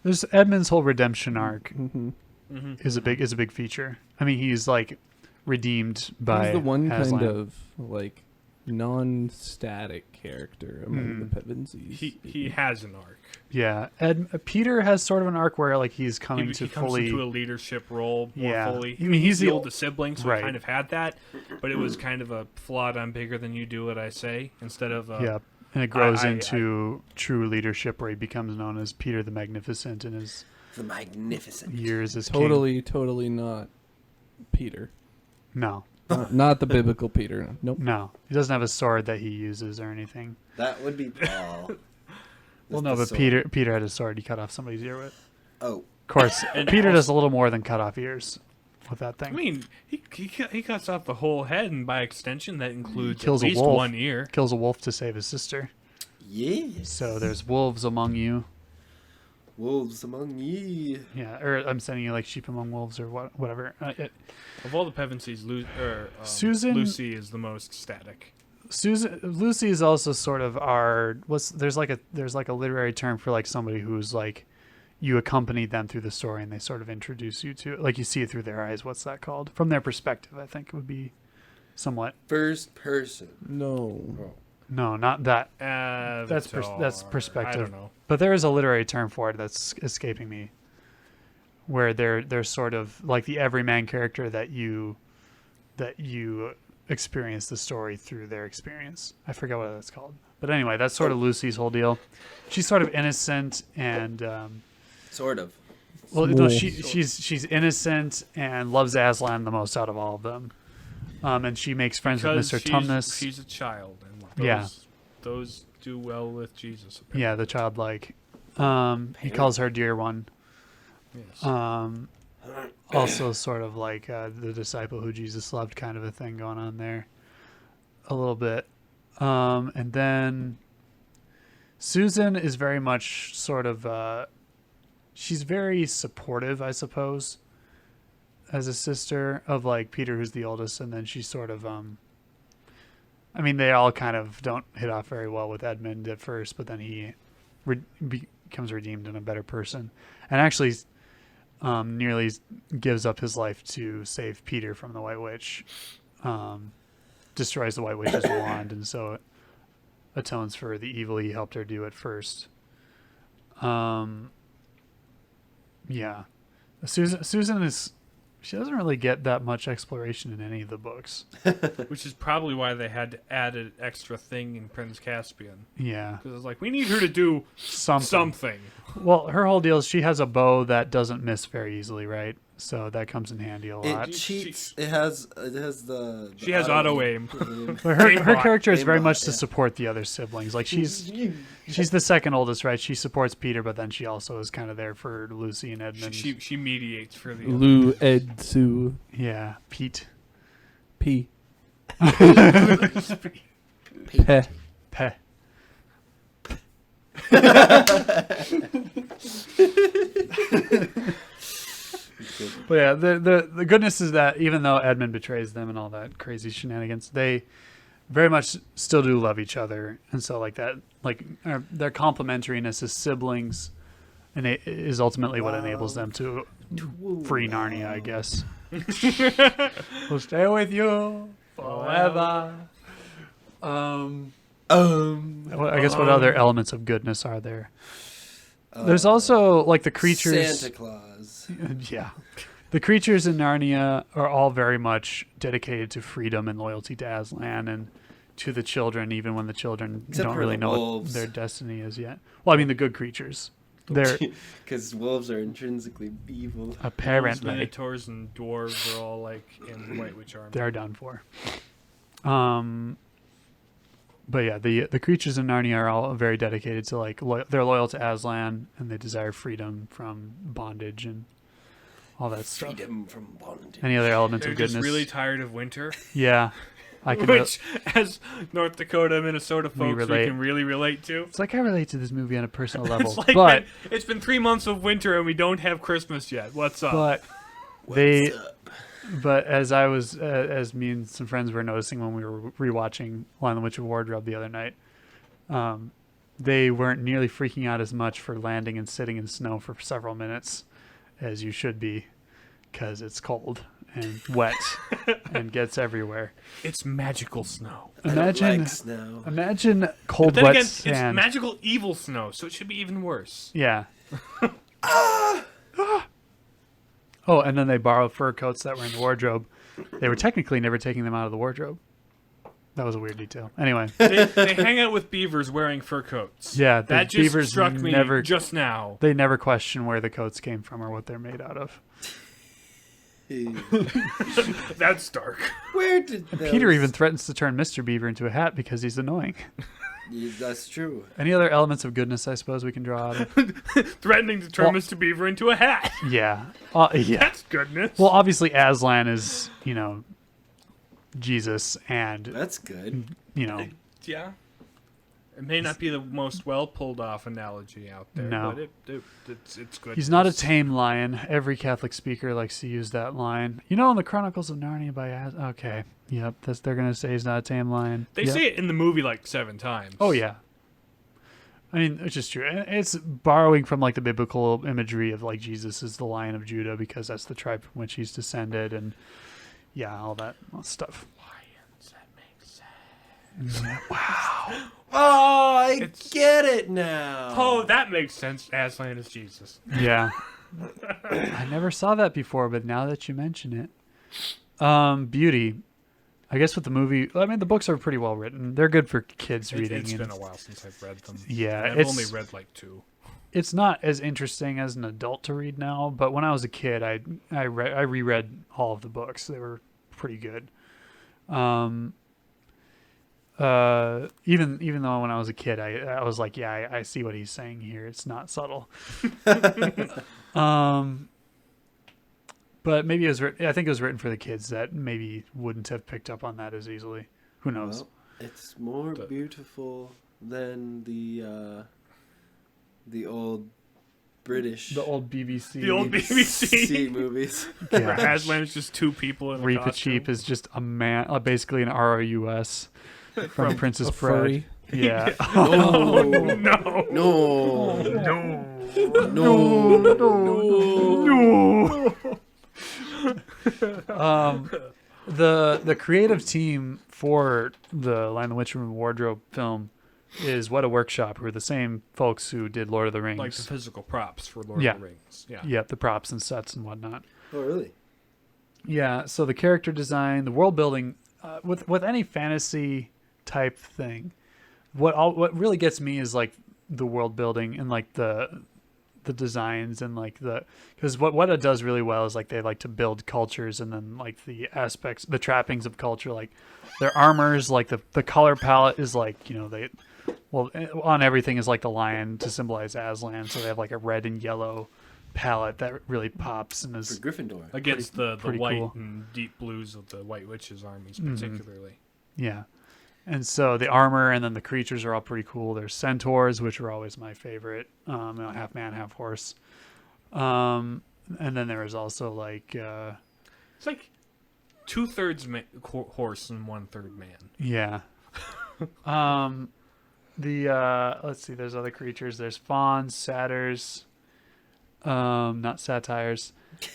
There's Edmund's whole redemption arc Mm-hmm. is a big feature. I mean, he's like redeemed by He's the one Aslan. kind of like non-static character among the Pevensies. He has an arc. Yeah, Peter has sort of an arc where like he's coming He to comes fully. into a leadership role more Yeah. fully. I mean, he's the the oldest sibling, so right. he kind of had that, but it was kind of a flawed "I'm bigger than you, do what I say" instead of Yeah, and it grows I- into true leadership where he becomes known as Peter the Magnificent in his The Magnificent. years as king. totally not Peter. No, Not the biblical Peter. Nope. no, he doesn't have a sword that he uses or anything. That would be Paul. Well, That's no, the but sword. Peter had a sword he cut off somebody's ear with. Oh, Of course, Peter does a little more than cut off ears with that thing. I mean, he cuts off the whole head, and by extension, that includes Kills at a least wolf. one ear. Kills a wolf to save his sister. Yes. So there's wolves among you. Wolves among ye. Yeah, or I'm sending you like sheep among wolves or whatever. Of all the Pevensies, Susan- Lucy is the most static. Lucy is also sort of our there's like a literary term for like somebody who's like you accompanied them through the story and they sort of introduce you to it, like you see it through their eyes. What's that called? From their perspective, I think it would be somewhat. First person. No. Oh. No, not that. That's perspective. I don't know. But there is a literary term for it that's escaping me, where they're sort of like the everyman character that you experience the story through their experience. I forget what that's called. But anyway, that's sort of Lucy's whole deal. She's sort of innocent and Sort of. well, no, she's innocent and loves Aslan the most out of all of them. And she makes friends with Mr. Tumnus. She's a child, and those do well with Jesus. Apparently. Yeah, the childlike. He calls her dear one. Yes. Also sort of like the disciple who Jesus loved kind of a thing going on there a little bit. And then Susan is very much sort of she's very supportive, I suppose, as a sister of like Peter, who's the oldest, and then she's sort of I mean, they all kind of don't hit off very well with Edmund at first, but then he becomes redeemed and a better person, and actually nearly gives up his life to save Peter from the White Witch, destroys the White Witch's wand, and so it atones for the evil he helped her do at first. Yeah. Susan is... She doesn't really get that much exploration in any of the books. Which is probably why they had to add an extra thing in Prince Caspian. Yeah. Because it's like, we need her to do something. Well, her whole deal is she has a bow that doesn't miss very easily, right? So that comes in handy a lot. It cheats. It has the She has auto aim. But her Aimbot. character is very Aimbot, much to yeah. support the other siblings. Like she's the second oldest, right? She supports Peter, but then she also is kind of there for Lucy and Edmund. She mediates for the Lou, Ed, Sue, Yeah, Pete. P. Pete. Pe. Pe. But yeah, the goodness is that even though Edmund betrays them and all that crazy shenanigans, they very much still do love each other, and so like that, like their complementariness as siblings, and it is ultimately what enables them to free Narnia, I guess. We'll stay with you forever. I guess what other elements of goodness are there? There's also like the creatures. Santa Claus. Yeah. The creatures in Narnia are all very much dedicated to freedom and loyalty to Aslan and to the children, even when the children Except don't for really the know what wolves. their destiny is yet. Well, I mean, the good creatures. They're Because wolves are intrinsically evil. apparently Minotaurs and dwarves are all like in the White Witch army. they're done for. But yeah, the creatures in Narnia are all very dedicated to like they're loyal to Aslan and they desire freedom from bondage and all that stuff. Freedom from bondage. Any other elements They're of just goodness? really tired of winter. Yeah, I can. Which, as North Dakota, Minnesota folks, we relate. can really relate to. It's like I relate to this movie on a personal level, It's like but it's been 3 months of winter and we don't have Christmas yet. What's up? but they. But as I was, as me and some friends were noticing when we were rewatching Lion the Witch of Wardrobe the other night, they weren't nearly freaking out as much for landing and sitting in snow for several minutes as you should be, because it's cold and wet and gets everywhere. It's magical snow. Imagine, Like snow. imagine cold, But then wet again, sand. it's magical evil snow, so it should be even worse. Yeah. Oh, and then they borrowed fur coats that were in the wardrobe. They were technically never taking them out of the wardrobe. That was a weird detail. Anyway, They hang out with beavers wearing fur coats. yeah, the That just beavers struck me never just now. they never question where the coats came from or what they're made out of. That's dark. Where did Peter those- even threatens to turn Mr. Beaver into a hat because he's annoying. Yeah, that's true. Any other elements of goodness I suppose we can draw out of? Threatening to turn Well- Mr. Beaver into a hat. Yeah. Yeah. That's goodness. Well, obviously Aslan is, Jesus and, That's good. you know, Yeah. It may not be the most well pulled off analogy out there, No. but it's good. He's not a tame lion. Every Catholic speaker likes to use that line. You know, in the Chronicles of Narnia okay, yep, they're gonna say he's not a tame lion. They Yep. say it in the movie like 7 times. Oh yeah. I mean, it's just true. And it's borrowing from like the biblical imagery of like Jesus is the Lion of Judah because that's the tribe from which he's descended, and yeah, all that stuff. Lions, that makes sense. Oh, I get it now. Oh, that makes sense. Aslan is Jesus. Yeah. I never saw that before, but now that you mention it. Beauty. I guess with the movie, I mean, the books are pretty well written. They're good for kids reading. It's and been a while since I've read them. Yeah, And I've only read like 2. It's not as interesting as an adult to read now, but when I was a kid, I reread all of the books. They were pretty good. Even though when I was a kid, I was like, yeah, I see what he's saying here. It's not subtle. But maybe it was. I think it was written for the kids that maybe wouldn't have picked up on that as easily. Who knows? Well, it's more beautiful than the old British. The old BBC. The old BBC. movies. Where Aslan is just 2 people in a Reaper costume. Cheap is just a man, basically an ROUS from Princess a Bride. furry. Yeah. No, No. no, No. no. The creative team for the Lion, the Witch, and Wardrobe film is What a Workshop, who are the same folks who did Lord of the Rings. Like the physical props for Lord Yeah. of the Rings. Yeah. Yeah, the props and sets and whatnot. Oh, really? Yeah, so the character design, the world building, with any fantasy type thing, what really gets me is like the world building and like the designs and like because what it does really well is like they like to build cultures and then like the aspects, the trappings of culture, like their armors, like the color palette is like, on everything is like the lion to symbolize Aslan, so they have like a red and yellow palette that really pops and For is Gryffindor. Against the pretty white cool. and deep blues of the White Witch's armies, particularly. yeah. And so the armor and then the creatures are all pretty cool. There's centaurs, which are always my favorite. Half man, half horse. And then there is also like It's like 2/3 horse and 1/3 man. yeah. Let's see. There's other creatures. There's fawns, satyrs, not satires.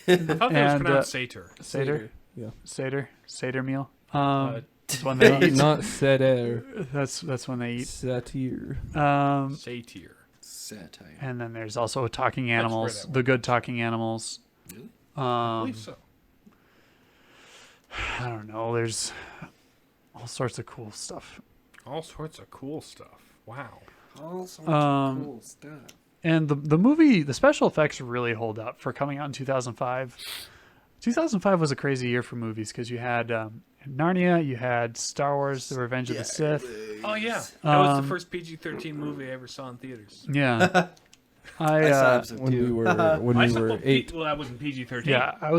I thought that was And, pronounced satyr. Satyr, Yeah. satyr meal. Uh, That's when they eat. Not satyr. That's when they eat. Satyr. Satyr. Satire. And then there's also talking where animals, that the good talking animals. Really? I believe so. I don't know. There's all sorts of cool stuff. All sorts of cool stuff. Wow. All sorts Um, of cool stuff. And the movie, the special effects really hold up for coming out in 2005. 2005 was a crazy year for movies because you had Narnia, you had Star Wars: The Revenge of the Sith. Oh yeah, that was Um, the first PG-13 movie I ever saw in theaters. Yeah, I saw episode When 2. we were 8. Well, that wasn't PG-13. yeah. I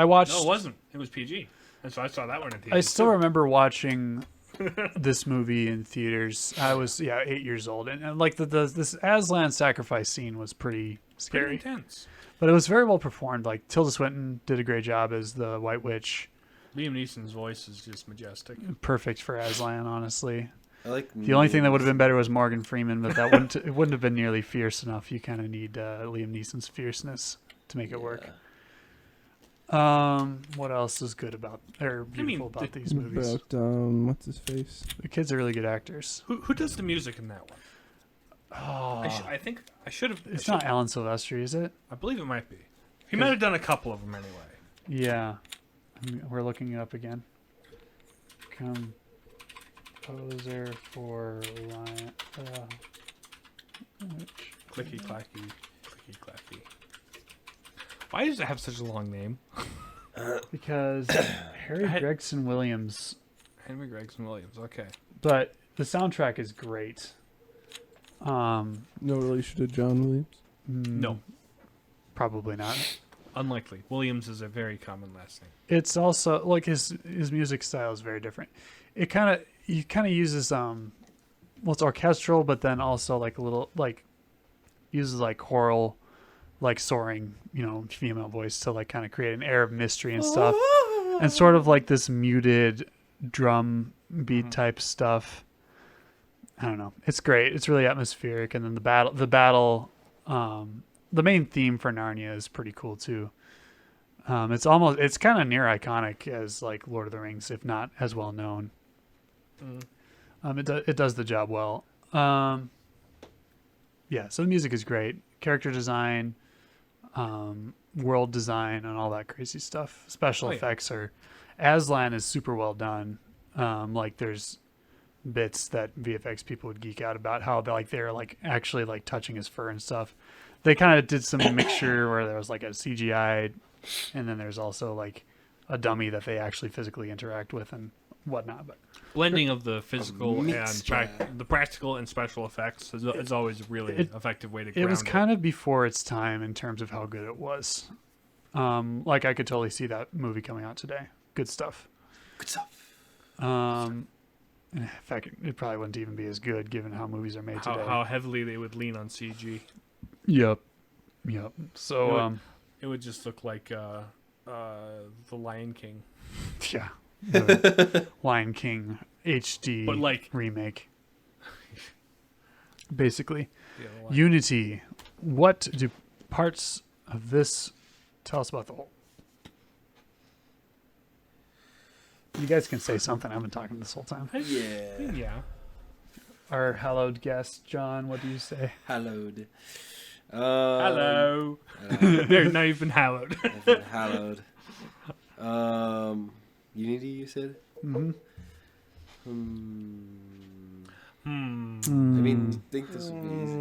watched. No, it wasn't. It was PG. And so I saw that one in theaters. I still too. remember watching this movie in theaters. I was 8 years old, and like this Aslan sacrifice scene was pretty Pretty scary, intense. but it was very well performed. Like Tilda Swinton did a great job as the White Witch. Liam Neeson's voice is just majestic. Perfect for Aslan, honestly. I like The only thing that would have been better was Morgan Freeman, but that wouldn't have been nearly fierce enough. You kind of need Liam Neeson's fierceness to make it work. What else is good about or beautiful about these movies? About, what's his face? The kids are really good actors. Who does the music in that one? Oh, I think I should have. it's not Alan Silvestri, is it? I believe it might be. He might have done a couple of them anyway. Yeah, we're looking it up again. Composer for Lion. Clicky clacky, clicky clacky. Why does it have such a long name? Because Harry Gregson Williams, Henry Gregson Williams. Okay. but the soundtrack is great. No relation to John Williams. No, Probably not. unlikely. Williams is a very common last name. It's also like his music style is very different. He kind of uses well, it's orchestral, but then also like a little like uses like choral, like soaring, female voice to like kind of create an air of mystery and stuff, and sort of like this muted drum beat type stuff. I don't know. It's great. It's really atmospheric, and then the battle, the main theme for Narnia is pretty cool too. It's kind of near iconic as like Lord of the Rings, if not as well known. It does the job well. Yeah, so the music is great. Character design, world design, and all that crazy stuff. Special effects are... Aslan is super well done. Like there's bits that VFX people would geek out about how they're like actually like touching his fur and stuff. They kind of did some mixture where there was like a CGI, and then there's also like a dummy that they actually physically interact with and whatnot. But blending of the physical and the practical and special effects is always a really effective way to ground it was kind of before its time in terms of how good it was. Like I could totally see that movie coming out today. Good stuff. In fact, it probably wouldn't even be as good given how movies are made today. How heavily they would lean on CG. Yep. So it would just look like The Lion King. Yeah. The Lion King HD But like remake. Basically. Unity. What do parts of this tell us about the whole? You guys can say something. I've been talking this whole time. Yeah. Our hallowed guest, John, what do you say? Hallowed. Hello. Now you've been hallowed. I've been hallowed. Unity, you said? Mm-hmm. I mean, I think this would be easy.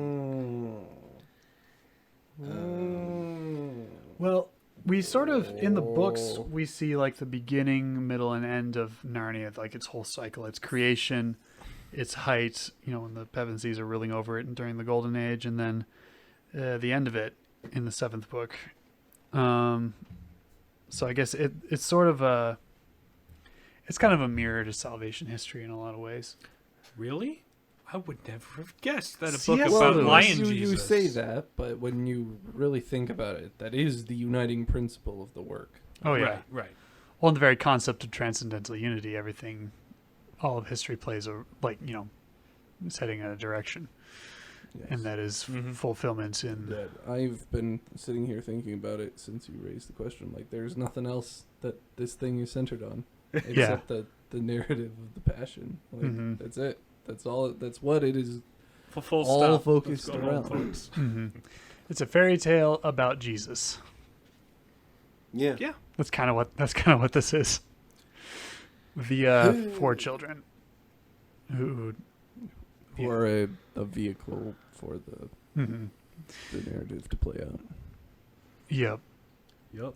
Well, we sort of, in the books, we see like the beginning, middle, and end of Narnia, like its whole cycle, its creation, its height, when the Peven Seas are ruling over it during the Golden Age, and then the end of it in the 7th book. So I guess it's sort of it's kind of a mirror to Salvation history in a lot of ways. Really? I would never have guessed that a See, book well, about Lewis, lion you Jesus. say that, but when you really think about it, that is the uniting principle of the work. Oh, yeah. Right. Well, in the very concept of transcendental unity, everything, all of history plays is heading in a direction. Yes. And that is fulfillment in... That I've been sitting here thinking about it since you raised the question. Like, there's nothing else that this thing is centered on except the narrative of the passion. Like, that's it. That's all. That's what it is. Full all stop. focused Let's go around. home, folks. It's a fairy tale about Jesus. Yeah. That's kind of what this is. Via 4 children who Or a vehicle for the narrative to play out. Yep. Yep.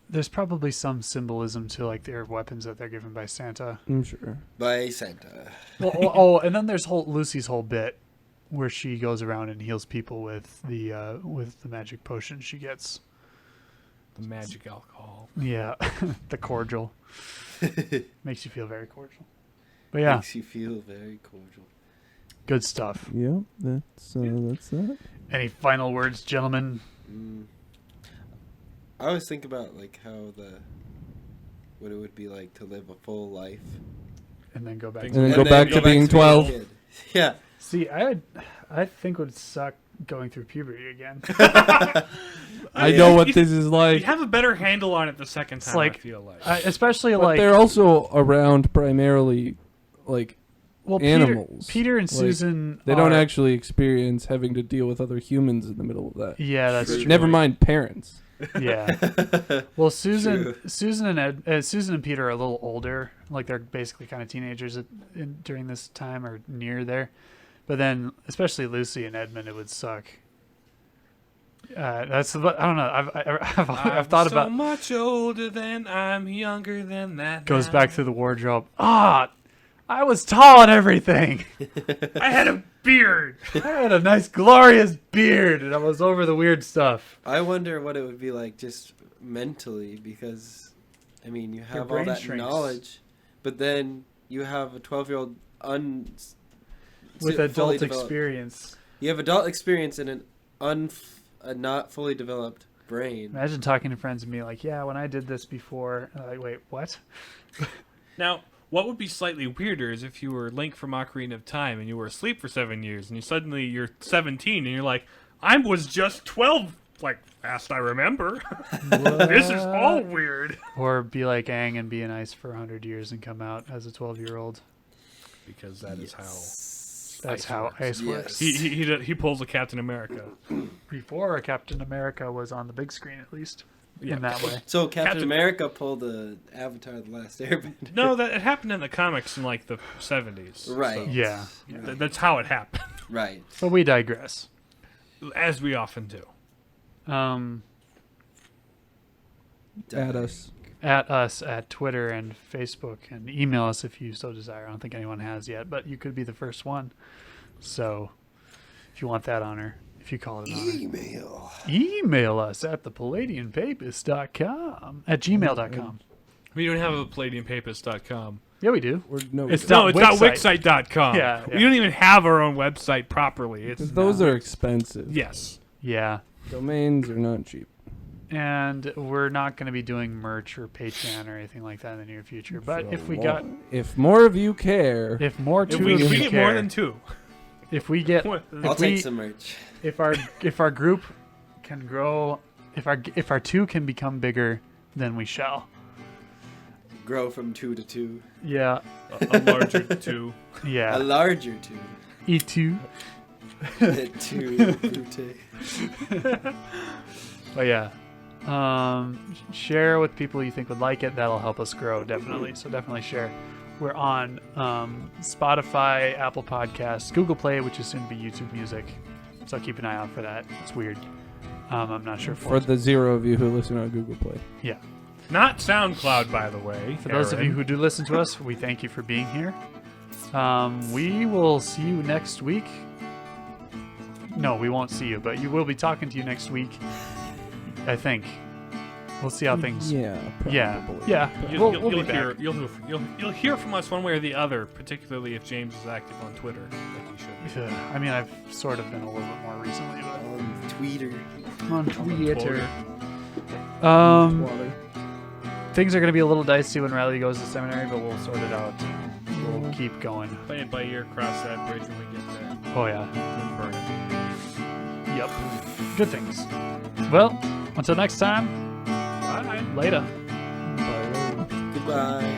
There's probably some symbolism to like their weapons that they're given by Santa. I'm sure. By Santa. And then there's Lucy's whole bit where she goes around and heals people with the magic potion she gets. The magic alcohol. Yeah, the cordial makes you feel very cordial. But yeah, Makes you feel very cordial. good stuff. Yeah, that's that. Any final words, gentlemen? I always think about like how what it would be like to live a full life. And then go back. And then go back to being 12. Kid. Yeah. See, I think it would suck going through puberty again. I know what this is You like. have a better handle on it the second time, like- I feel like. Especially But like they're also around primarily like animals. Peter and Like, Susan. They don't are- actually experience having to deal with other humans in the middle of that. Yeah, that's true. Never mind parents. Yeah. Well, True. Susan and Peter are a little older. Like they're basically kind of teenagers during this time or near there. But then, especially Lucy and Edmund, it would suck. I don't know. I've thought so about. much older than I'm younger than that. Goes now. back through the wardrobe. I was tall and everything. I had a beard. I had a nice, glorious beard, and I was over the weird stuff. I wonder what it would be like just mentally, because I mean you have all brain that shrinks. knowledge, but then you have a 12-year-old with fully adult developed. experience. You have adult experience in a not fully developed brain. Imagine talking to friends and being like, "Yeah, when I did this before," like, "Wait, what?" Now, what would be slightly weirder is if you were Link from Ocarina of Time and you were asleep for 7 years and you're 17 and you're like, I was just 12, like, last I remember. This is all weird. Or be like Aang and be in ice for 100 years and come out as a 12-year-old. Because that is how That's how ice works. he pulls a Captain America. Before Captain America was on the big screen, at least. Yeah. In that way. So Captain Captain- America pulled the Avatar: The Last Airbender. No, that it happened in the comics in like the 70s. Right. Yeah. That's how it happened, Right. But we digress. as we often do. At us. At us at Twitter and Facebook, and email us if you so desire. I don't think anyone has yet, but you could be the first one. So if you want that honor, if you call it an honor. Email us at thepalladiumpapist.com at gmail.com. We don't have a palladiumpapist.com. Yeah, we do. It's It's No, not it's not Wixsite. Wixsite.com. Yeah, We yeah. don't even have our own website properly. It's those are expensive. yes. Yeah. Domains are not cheap. And we're not going to be doing merch or Patreon or anything like that in the near future. But if we got, If more of you care, if more If two we of you get more care, than two. if we get, What? I'll if we, take some merch. if our group can grow, if our two can become bigger, then we shall. Grow from 2 to 2. Yeah. A larger two. A Yeah. larger 2. E2. 2 brute. But yeah. Share with people you think would like it. That'll help us grow, definitely. So definitely share. We're on Spotify, Apple Podcasts, Google Play, which is soon to be YouTube Music. So keep an eye out for that. It's weird. I'm not sure for the 0 of you who listen on Google Play. yeah. Not SoundCloud, by the way. For those of you who do listen to us, we thank you for being here. We will see you next week. No, we won't see you, but you will be talking to you next week. I think. We'll see how things. Yeah. Probably. Yeah. You'll We'll be back. you'll hear from us one way or the other, particularly if James is active on Twitter, like he should be. I mean, I've sort of been a little bit more recently, but On Tweeter. on Twitter. Water. Things are going to be a little dicey when Riley goes to seminary, but we'll sort it out. We'll keep going. Play it by ear, cross that bridge when we get there. Oh yeah. Then burn it. Yep. Good things. Well, until next time. Bye. Later. Goodbye.